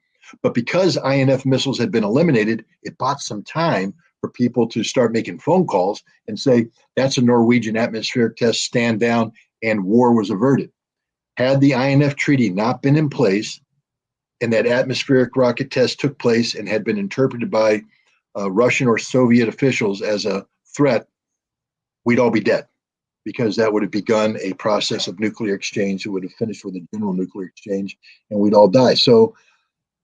But because INF missiles had been eliminated, it bought some time for people to start making phone calls and say, that's a Norwegian atmospheric test, stand down, and war was averted. Had the INF treaty not been in place and that atmospheric rocket test took place and had been interpreted by Russian or Soviet officials as a threat, we'd all be dead, because that would have begun a process of nuclear exchange. It would have finished with a general nuclear exchange, and we'd all die. So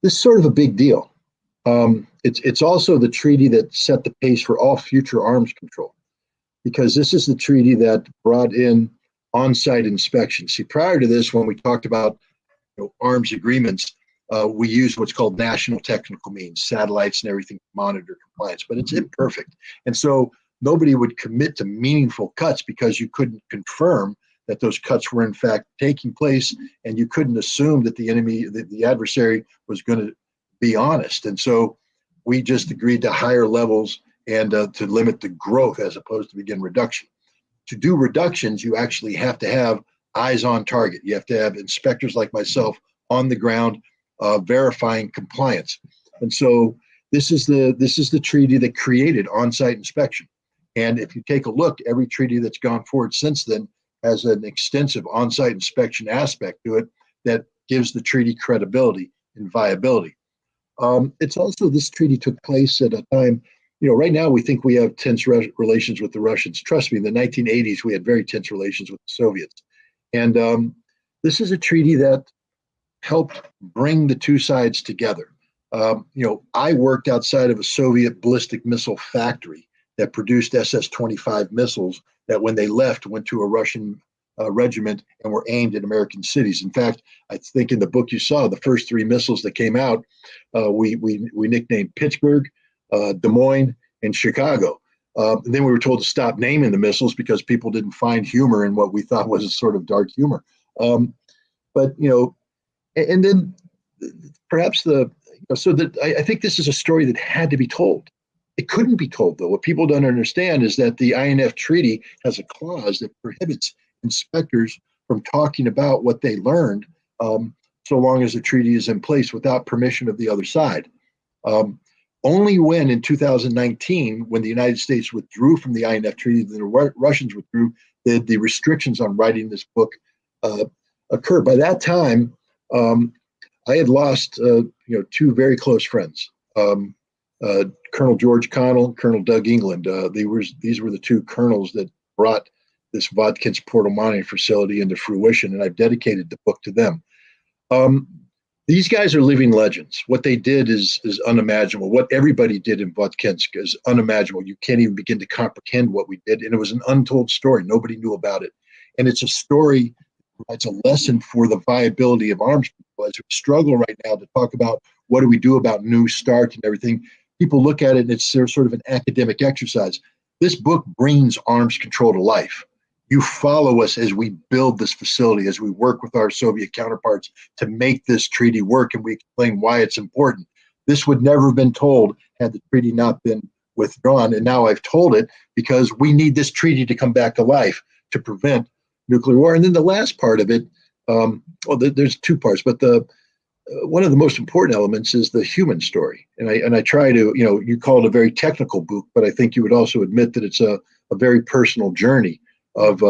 this is sort of a big deal. It's also the treaty that set the pace for all future arms control, because this is the treaty that brought in on-site inspection. See, prior to this, when we talked about arms agreements, we used what's called national technical means, satellites and everything to monitor compliance, but it's imperfect. And so nobody would commit to meaningful cuts because you couldn't confirm that those cuts were in fact taking place, and you couldn't assume that the enemy, the adversary, was going to be honest. And so we just agreed to higher levels and to limit the growth as opposed to begin reduction. To do reductions, you actually have to have eyes on target. You have to have inspectors like myself on the ground verifying compliance. And so this is the treaty that created on-site inspection. And if you take a look, every treaty that's gone forward since then has an extensive on-site inspection aspect to it that gives the treaty credibility and viability. It's also, this treaty took place at a time, right now we think we have tense relations with the Russians. Trust me, in the 1980s, we had very tense relations with the Soviets. And this is a treaty that helped bring the two sides together. I worked outside of a Soviet ballistic missile factory that produced SS-25 missiles that, when they left, went to a Russian regiment and were aimed at American cities. In fact, I think in the book you saw, the first 3 missiles that came out, we nicknamed Pittsburgh, Des Moines, and Chicago. And then we were told to stop naming the missiles because people didn't find humor in what we thought was a sort of dark humor. And then perhaps I think this is a story that had to be told. It couldn't be told, though. What people don't understand is that the INF treaty has a clause that prohibits inspectors from talking about what they learned so long as the treaty is in place without permission of the other side. Only when in 2019, when the United States withdrew from the INF treaty, the Russians withdrew, did the restrictions on writing this book occur. By that time, I had lost 2 very close friends. Colonel George Connell, Colonel Doug England. These were the 2 colonels that brought this Watkins Portal mining facility into fruition, and I've dedicated the book to them. These guys are living legends. What they did is unimaginable. What everybody did in Watkins is unimaginable. You can't even begin to comprehend what we did, and it was an untold story. Nobody knew about it, and it's a story that provides a lesson for the viability of arms control. As we struggle right now to talk about what do we do about New START and everything, people look at it and it's sort of an academic exercise. This book brings arms control to life. You follow us as we build this facility, as we work with our Soviet counterparts to make this treaty work, and we explain why it's important. This would never have been told had the treaty not been withdrawn, and now I've told it because we need this treaty to come back to life to prevent nuclear war. And then the last part of it, there's 2 parts, but one of the most important elements is the human story. And I try to, you call it a very technical book, but I think you would also admit that it's a very personal journey of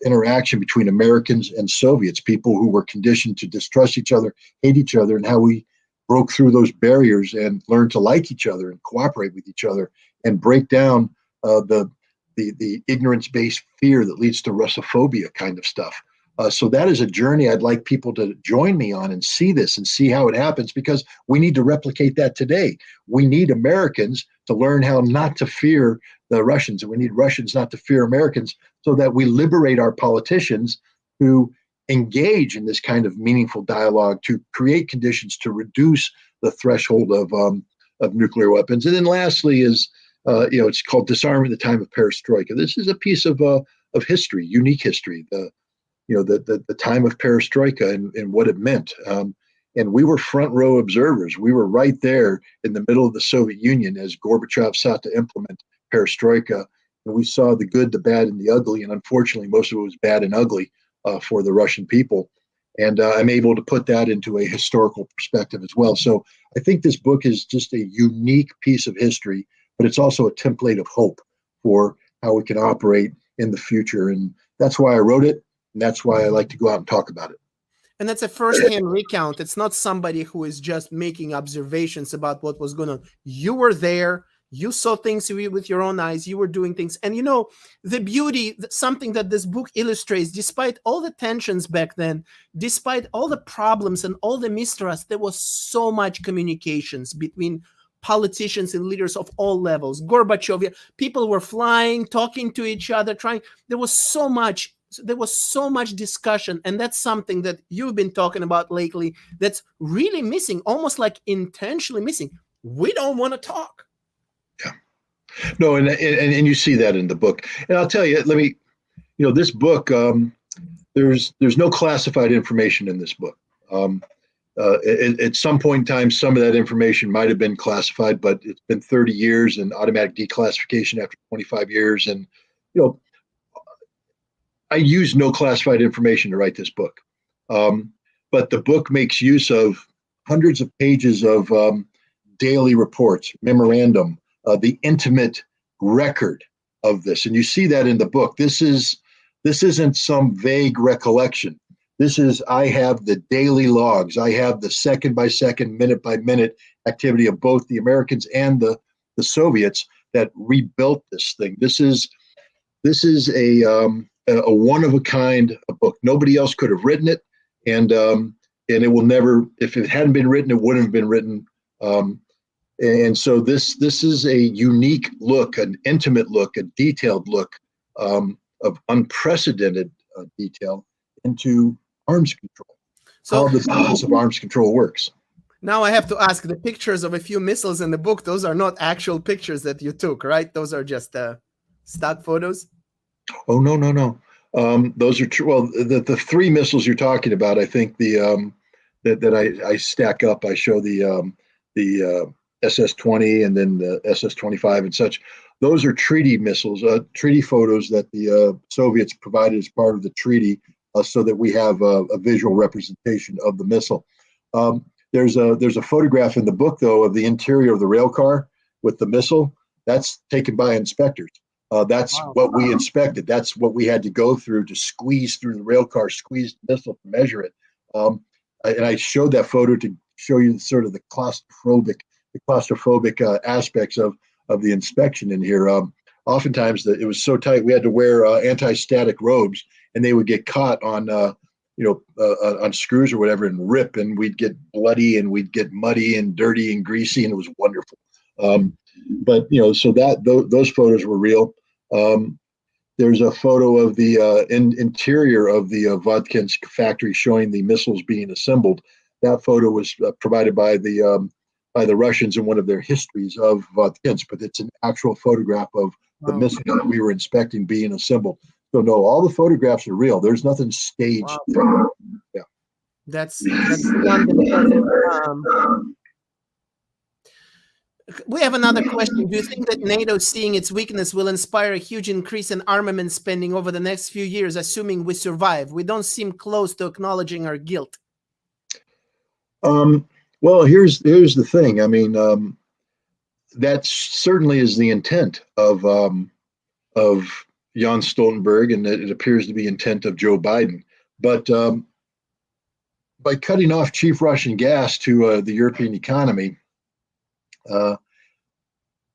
interaction between Americans and Soviets, people who were conditioned to distrust each other, hate each other, and how we broke through those barriers and learned to like each other and cooperate with each other and break down the ignorance-based fear that leads to Russophobia kind of stuff. So that is a journey I'd like people to join me on and see this and see how it happens, because we need to replicate that today. We need Americans to learn how not to fear the Russians, and we need Russians not to fear Americans, so that we liberate our politicians to engage in this kind of meaningful dialogue, to create conditions to reduce the threshold of nuclear weapons. And then lastly is, it's called Disarming the Time of Perestroika. This is a piece of history, unique history, the time of Perestroika and what it meant. And we were front row observers. We were right there in the middle of the Soviet Union as Gorbachev sought to implement perestroika, and we saw the good, the bad, and the ugly. And unfortunately, most of it was bad and ugly for the Russian people. And I'm able to put that into a historical perspective as well. So I think this book is just a unique piece of history, but it's also a template of hope for how we can operate in the future. And that's why I wrote it. And that's why I like to go out and talk about it. And that's a first-hand recount. It's not somebody who is just making observations about what was going on. You were there. You saw things with your own eyes. You were doing things. And, you know, the beauty, something that this book illustrates, despite all the tensions back then, despite all the problems and all the mistrust, there was so much communications between politicians and leaders of all levels. Gorbachev, people were flying, talking to each other, trying. There was so much discussion, and that's something that you've been talking about lately that's really missing, almost like intentionally missing. We don't want to talk. Yeah. No, and you see that in the book. And I'll tell you, this book, there's no classified information in this book. At some point in time, some of that information might have been classified, but it's been 30 years and automatic declassification after 25 years. And, I used no classified information to write this book. But the book makes use of hundreds of pages of daily reports, memorandum, the intimate record of this. And you see that in the book. This isn't some vague recollection. This is, I have the daily logs. I have the second by second, minute by minute activity of both the Americans and the Soviets that rebuilt this thing. This is a one of a kind book. Nobody else could have written it, and it will never. If it hadn't been written, it wouldn't have been written. And so this is a unique look, an intimate look, a detailed look of unprecedented detail into arms control. So how the business of arms control works. Now I have to ask, the pictures of a few missiles in the book, those are not actual pictures that you took, right? Those are just stock photos? Oh, no. Those are true. Well, the three missiles you're talking about, I think that I stack up. I show the SS-20 and then the SS-25 and such. Those are treaty missiles, treaty photos that the Soviets provided as part of the treaty, so that we have a visual representation of the missile. There's a photograph in the book, though, of the interior of the rail car with the missile. That's taken by inspectors. That's what we inspected. That's what we had to go through to squeeze through the rail car, squeeze the missile to measure it. And I showed that photo to show you sort of the claustrophobic aspects of the inspection in here. Oftentimes it was so tight we had to wear anti-static robes, and they would get caught on on screws or whatever and rip, and we'd get bloody and we'd get muddy and dirty and greasy, and it was wonderful. But so those photos were real. There's a photo of the interior of the Vodkinsk factory showing the missiles being assembled. That photo was provided by the Russians in one of their histories of Vodkinsk, but it's an actual photograph of the missile that we were inspecting being assembled. So no, all the photographs are real. There's nothing staged. Wow. Yeah, that's beyond the We have another question. Do you think that NATO, seeing its weakness, will inspire a huge increase in armament spending over the next few years, assuming we survive? We don't seem close to acknowledging our guilt. Well, here's the thing. I mean, that certainly is the intent of Jan Stoltenberg, and it appears to be intent of Joe Biden. But by cutting off cheap Russian gas to the European economy,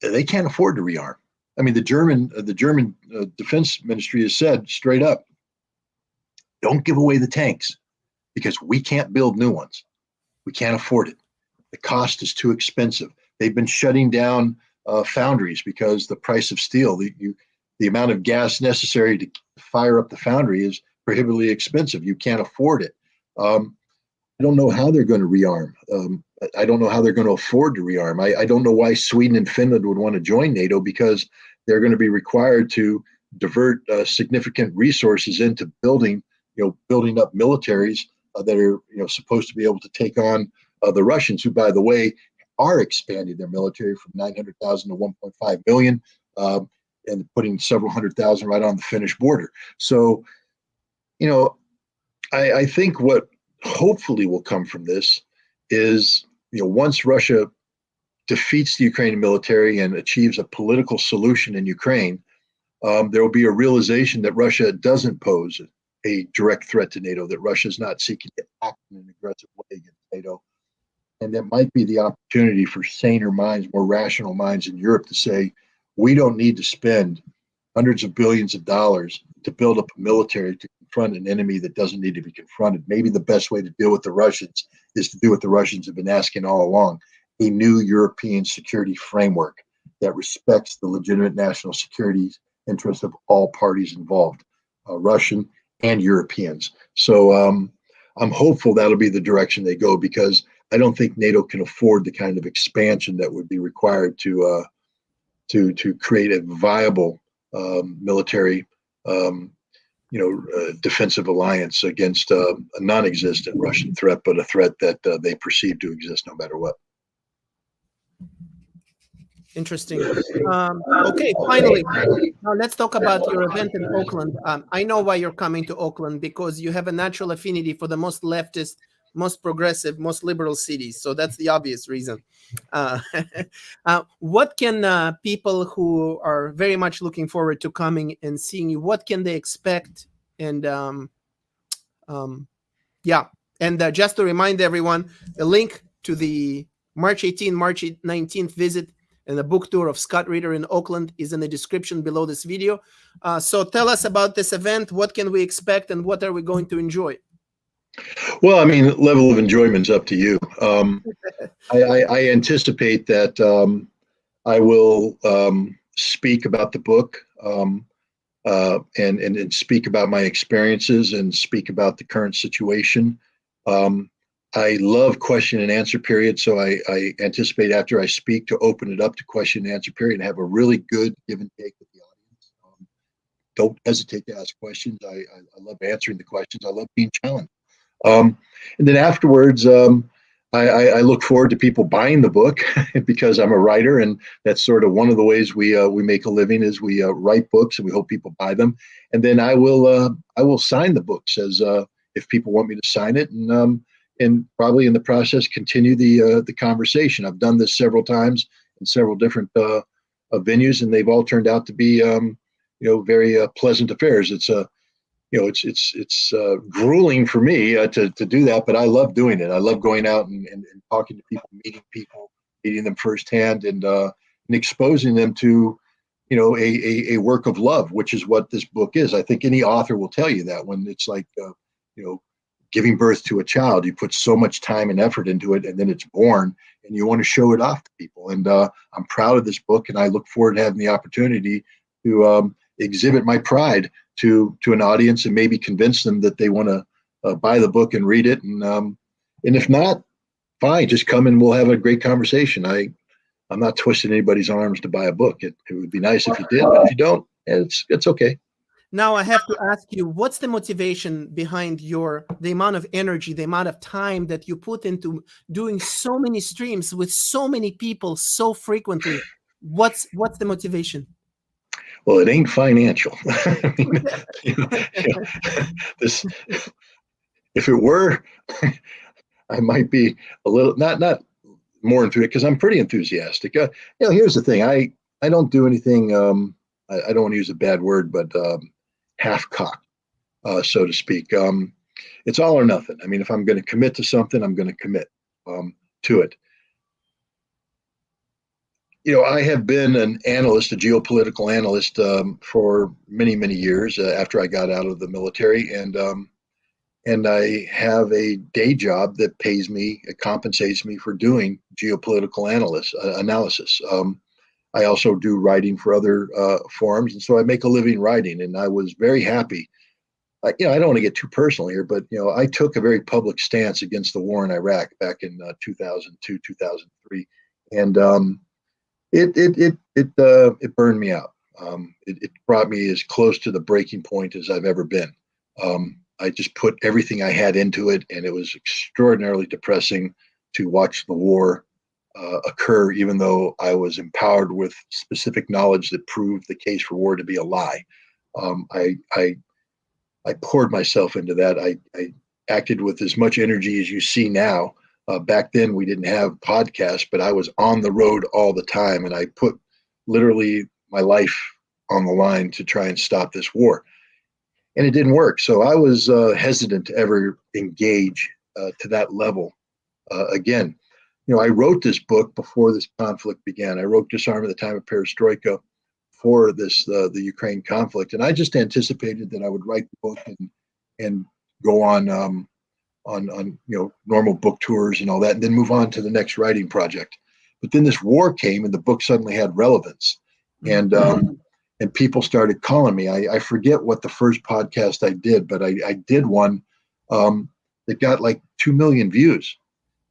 they can't afford to rearm. I mean, the German defense ministry has said straight up, don't give away the tanks because we can't build new ones. We can't afford it. The cost is too expensive. They've been shutting down foundries because the price of steel, the amount of gas necessary to fire up the foundry is prohibitively expensive. You can't afford it. I don't know how they're going to rearm. I don't know how they're going to afford to rearm. I don't know why Sweden and Finland would want to join NATO, because they're going to be required to divert significant resources into building up militaries that are supposed to be able to take on the Russians, who, by the way, are expanding their military from 900,000 to 1.5 million. and putting several 100,000 right on the Finnish border. So, I think what hopefully will come from this is, once Russia defeats the Ukrainian military and achieves a political solution in Ukraine, there will be a realization that Russia doesn't pose a direct threat to NATO, that Russia is not seeking to act in an aggressive way against NATO. And that might be the opportunity for saner minds, more rational minds in Europe to say, we don't need to spend hundreds of billions of dollars to build up a military to confront an enemy that doesn't need to be confronted. Maybe the best way to deal with the Russians is to do what the Russians have been asking all along, a new European security framework that respects the legitimate national security interests of all parties involved, Russian and Europeans. So I'm hopeful that'll be the direction they go, because I don't think NATO can afford the kind of expansion that would be required to create a viable military, defensive alliance against a non-existent Russian threat, but a threat that they perceive to exist no matter what. Interesting. Okay, finally, now let's talk about your event in Oakland. I know why you're coming to Oakland, because you have a natural affinity for the most leftist, most progressive, most liberal cities. So that's the obvious reason. What can people who are very much looking forward to coming and seeing you, what can they expect? And just to remind everyone, a link to the March 18th, March 19th visit and the book tour of Scott Ritter in Oakland is in the description below this video. So tell us about this event. What can we expect, and what are we going to enjoy? Well, I mean, level of enjoyment's up to you. I anticipate that I will speak about the book and speak about my experiences and speak about the current situation. I love question and answer period, so I anticipate after I speak to open it up to question and answer period and have a really good give and take with the audience. Don't hesitate to ask questions. I love answering the questions. I love being challenged. And then afterwards, I look forward to people buying the book because I'm a writer, and that's sort of one of the ways we make a living is we write books, and we hope people buy them. And then I will sign the books as if people want me to sign it, and probably in the process continue the conversation. I've done this several times in several different venues, and they've all turned out to be very pleasant affairs. It's it's grueling for me to do that, but I love doing it. I love going out and talking to people, meeting them firsthand, and exposing them to a work of love, which is what this book is. I think any author will tell you that when it's like giving birth to a child, you put so much time and effort into it, and then it's born, and you want to show it off to people. And I'm proud of this book, and I look forward to having the opportunity to exhibit my pride to an audience and maybe convince them that they want to buy the book and read it. And if not, fine, just come and we'll have a great conversation. I'm not twisting anybody's arms to buy a book. It would be nice if you did, but if you don't, it's okay. Now I have to ask you, what's the motivation behind the amount of energy, the amount of time that you put into doing so many streams with so many people so frequently? What's the motivation? Well, it ain't financial. I mean, this, if it were, I might be a little not more into it, because I'm pretty enthusiastic. Here's the thing: I don't do anything. I don't want to use a bad word, but half-cocked, so to speak. It's all or nothing. I mean, if I'm going to commit to something, I'm going to commit to it. I have been an analyst, a geopolitical analyst, for many, many years after I got out of the military, and I have a day job that pays me, it compensates me for doing geopolitical analysis. I also do writing for other forums, and so I make a living writing. And I was very happy. I don't want to get too personal here, but I took a very public stance against the war in Iraq back in 2002, 2003, and it burned me out. It brought me as close to the breaking point as I've ever been. I just put everything I had into it, and it was extraordinarily depressing to watch the war occur, even though I was empowered with specific knowledge that proved the case for war to be a lie. I poured myself into that. I acted with as much energy as you see now. Back then, we didn't have podcasts, but I was on the road all the time, and I put literally my life on the line to try and stop this war. And it didn't work. So I was hesitant to ever engage to that level again. I wrote this book before this conflict began. I wrote Disarm at the time of Perestroika for this the Ukraine conflict, and I just anticipated that I would write the book and go on normal book tours and all that, and then move on to the next writing project. But then this war came, and the book suddenly had relevance, and people started calling me. I forget what the first podcast I did, but I did one that got like 2 million views.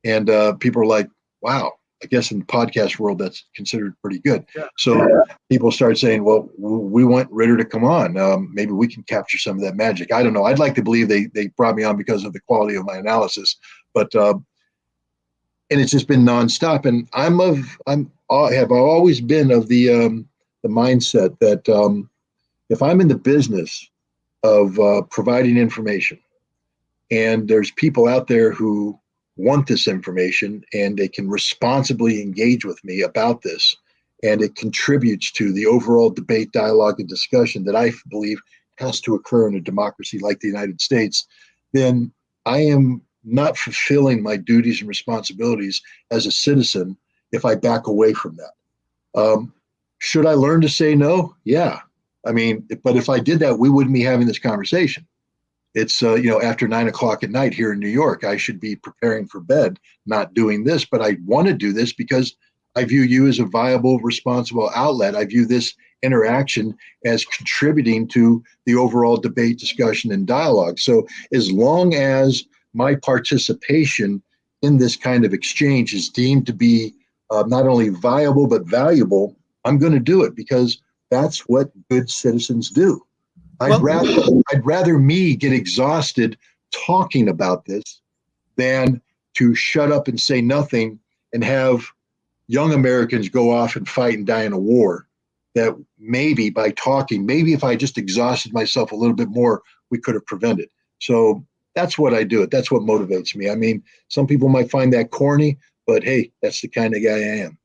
And people were like, wow, I guess in the podcast world, that's considered pretty good. Yeah. So people started saying, well, we want Ritter to come on. Maybe we can capture some of that magic. I don't know. I'd like to believe they brought me on because of the quality of my analysis. But and it's just been nonstop. And I have always been of the mindset that if I'm in the business of providing information, and there's people out there who want this information and they can responsibly engage with me about this, and it contributes to the overall debate, dialogue, and discussion that I believe has to occur in a democracy like the United States, then I am not fulfilling my duties and responsibilities as a citizen if I back away from that. Should I learn to say no? Yeah. I mean, but if I did that, we wouldn't be having this conversation. It's, after 9 o'clock at night here in New York, I should be preparing for bed, not doing this, but I want to do this because I view you as a viable, responsible outlet. I view this interaction as contributing to the overall debate, discussion, and dialogue. So as long as my participation in this kind of exchange is deemed to be not only viable, but valuable, I'm going to do it because that's what good citizens do. I'd rather me get exhausted talking about this than to shut up and say nothing and have young Americans go off and fight and die in a war that maybe by talking, maybe if I just exhausted myself a little bit more, we could have prevented. So that's what I do. That's what motivates me. I mean, some people might find that corny, but hey, that's the kind of guy I am.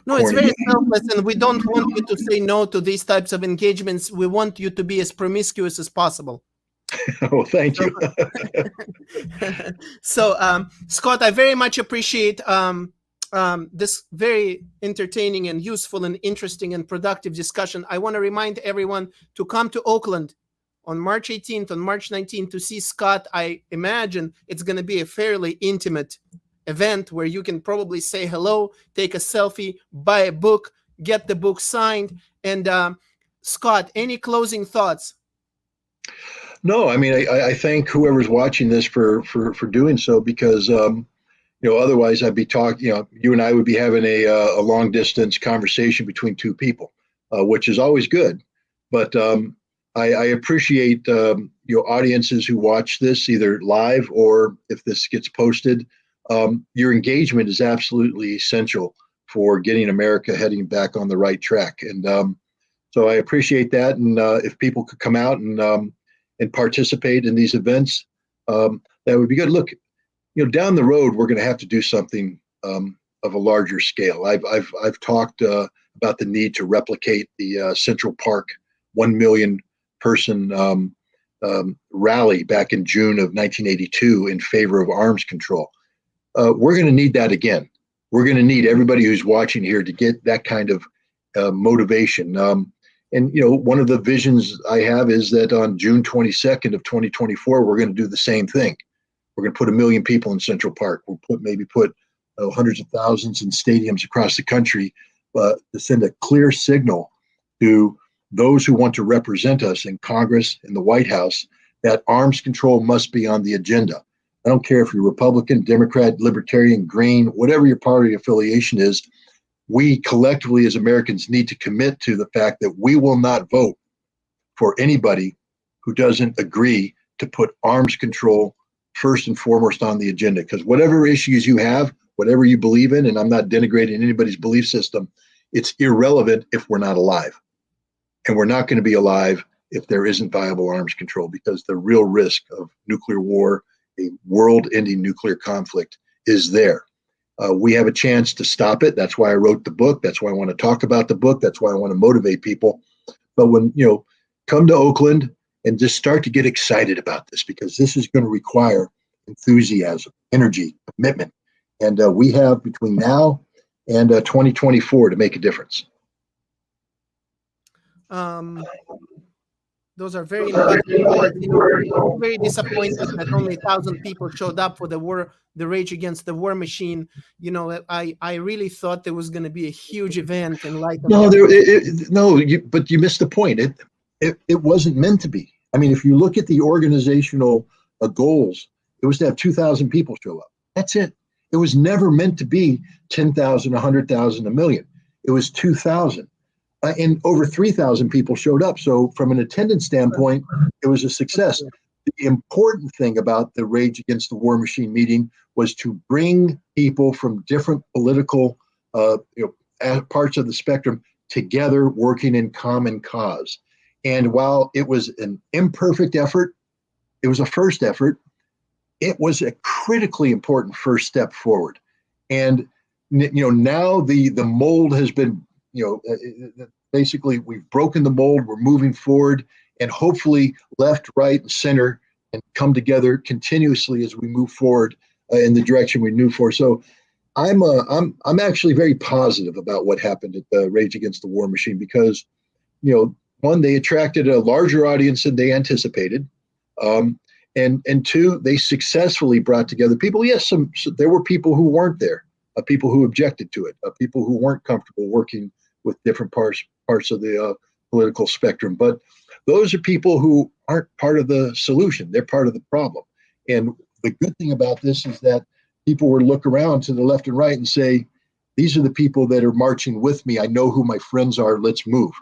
No, it's very selfless, and we don't want you to say no to these types of engagements. We want you to be as promiscuous as possible. Oh, thank you. So, Scott, I very much appreciate this very entertaining and useful and interesting and productive discussion. I want to remind everyone to come to Oakland on March 18th, on March 19th to see Scott. I imagine it's going to be a fairly intimate event where you can probably say hello, take a selfie, buy a book, get the book signed. And Scott, any closing thoughts? No, I mean, I thank whoever's watching this for doing so, because otherwise I'd be talking. You and I would be having a long distance conversation between two people, which is always good. But I appreciate audiences who watch this either live or if this gets posted. Your engagement is absolutely essential for getting America heading back on the right track. And so I appreciate that. And if people could come out and participate in these events, that would be good. Look, down the road, we're going to have to do something of a larger scale. I've talked about the need to replicate the Central Park 1 million person rally back in June of 1982 in favor of arms control. We're going to need that again. We're going to need everybody who's watching here to get that kind of motivation. And one of the visions I have is that on June 22nd of 2024, we're going to do the same thing. We're going to put 1 million people in Central Park. We'll put hundreds of thousands in stadiums across the country to send a clear signal to those who want to represent us in Congress, in the White House, that arms control must be on the agenda. I don't care if you're Republican, Democrat, Libertarian, Green, whatever your party affiliation is. We collectively as Americans need to commit to the fact that we will not vote for anybody who doesn't agree to put arms control first and foremost on the agenda. Because whatever issues you have, whatever you believe in, and I'm not denigrating anybody's belief system, it's irrelevant if we're not alive. And we're not going to be alive if there isn't viable arms control, because the real risk of nuclear war, a world-ending nuclear conflict, is there. We have a chance to stop it. That's why I wrote the book. That's why I want to talk about the book. That's why I want to motivate people. But when, come to Oakland and just start to get excited about this, because this is going to require enthusiasm, energy, commitment. And we have between now and 2024 to make a difference. Those are very important words. I'm very disappointed that only 1,000 people showed up for the Rage Against the War Machine. I really thought there was going to be a huge event in light of but you missed the point. It wasn't meant to be. I mean, if you look at the organizational goals, it was to have 2,000 people show up. That's it. It was never meant to be 10,000, 100,000, a million. It was 2,000. And over 3,000 people showed up. So from an attendance standpoint, it was a success. The important thing about the Rage Against the War Machine meeting was to bring people from different political parts of the spectrum together, working in common cause. And while it was an imperfect effort, it was a first effort. It was a critically important first step forward. And now the mold has been, basically we've broken the mold. We're moving forward, and hopefully left, right, and center and come together continuously as we move forward in the direction we move for. So I'm actually very positive about what happened at the Rage Against the War Machine, because, one, they attracted a larger audience than they anticipated. And two, they successfully brought together people. Yes, there were people who weren't there, people who objected to it, people who weren't comfortable working with different parts of the political spectrum. But those are people who aren't part of the solution. They're part of the problem. And the good thing about this is that people will look around to the left and right and say, these are the people that are marching with me. I know who my friends are. Let's move.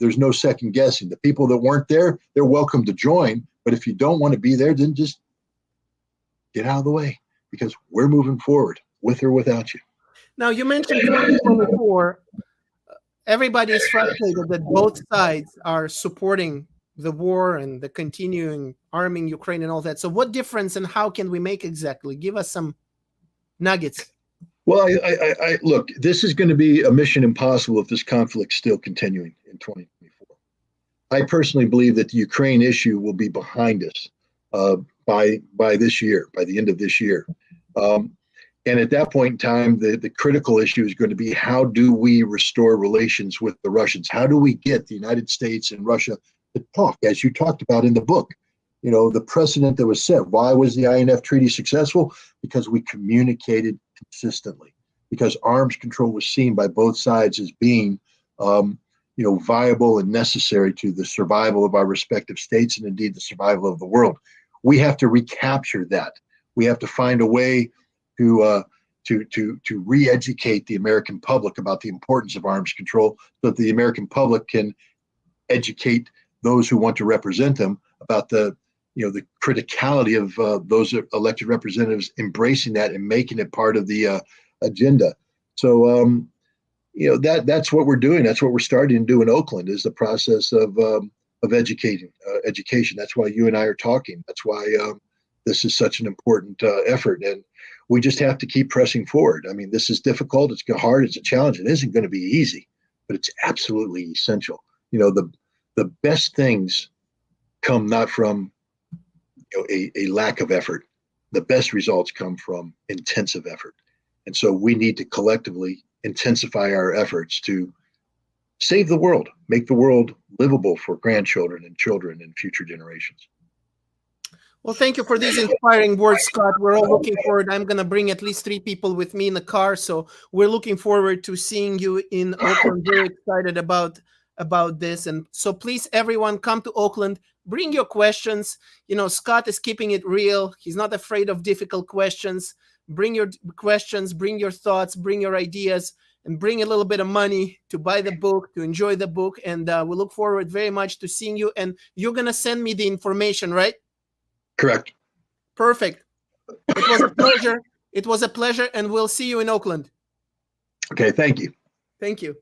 There's no second guessing. The people that weren't there, they're welcome to join. But if you don't want to be there, then just get out of the way, because we're moving forward with or without you. Now, you mentioned 2024. Everybody is frustrated that both sides are supporting the war and the continuing arming Ukraine and all that. So what difference and how can we make exactly? Give us some nuggets. Well, I look, this is going to be a mission impossible if this conflict's still continuing in 2024. I personally believe that the Ukraine issue will be behind us by this year, by the end of this year. And at that point in time, the critical issue is going to be, how do we restore relations with the Russians? How do we get the United States and Russia to talk, as you talked about in the book? The precedent that was set. Why was the INF Treaty successful? Because we communicated consistently, because arms control was seen by both sides as being viable and necessary to the survival of our respective states, and indeed the survival of the world. We have to recapture that. We have to find a way to re-educate the American public about the importance of arms control, so that the American public can educate those who want to represent them about the criticality of those elected representatives embracing that and making it part of the agenda. So that's what we're doing. That's what we're starting to do in Oakland, is the process of education. That's why you and I are talking. That's why this is such an important effort. And we just have to keep pressing forward. I mean, this is difficult. It's hard. It's a challenge. It isn't going to be easy, but it's absolutely essential. The best things come not from a lack of effort. The best results come from intensive effort. And so we need to collectively intensify our efforts to save the world, make the world livable for grandchildren and children and future generations. Well, thank you for these inspiring words, Scott. We're all looking forward. I'm going to bring at least 3 people with me in the car. So we're looking forward to seeing you in Oakland. Very excited about this. And so please, everyone, come to Oakland. Bring your questions. Scott is keeping it real. He's not afraid of difficult questions. Bring your questions, bring your thoughts, bring your ideas, and bring a little bit of money to buy the book, to enjoy the book. And we look forward very much to seeing you. And you're going to send me the information, right? Correct. Perfect. It was a pleasure. It was a pleasure, and we'll see you in Oakland. Okay, thank you. Thank you.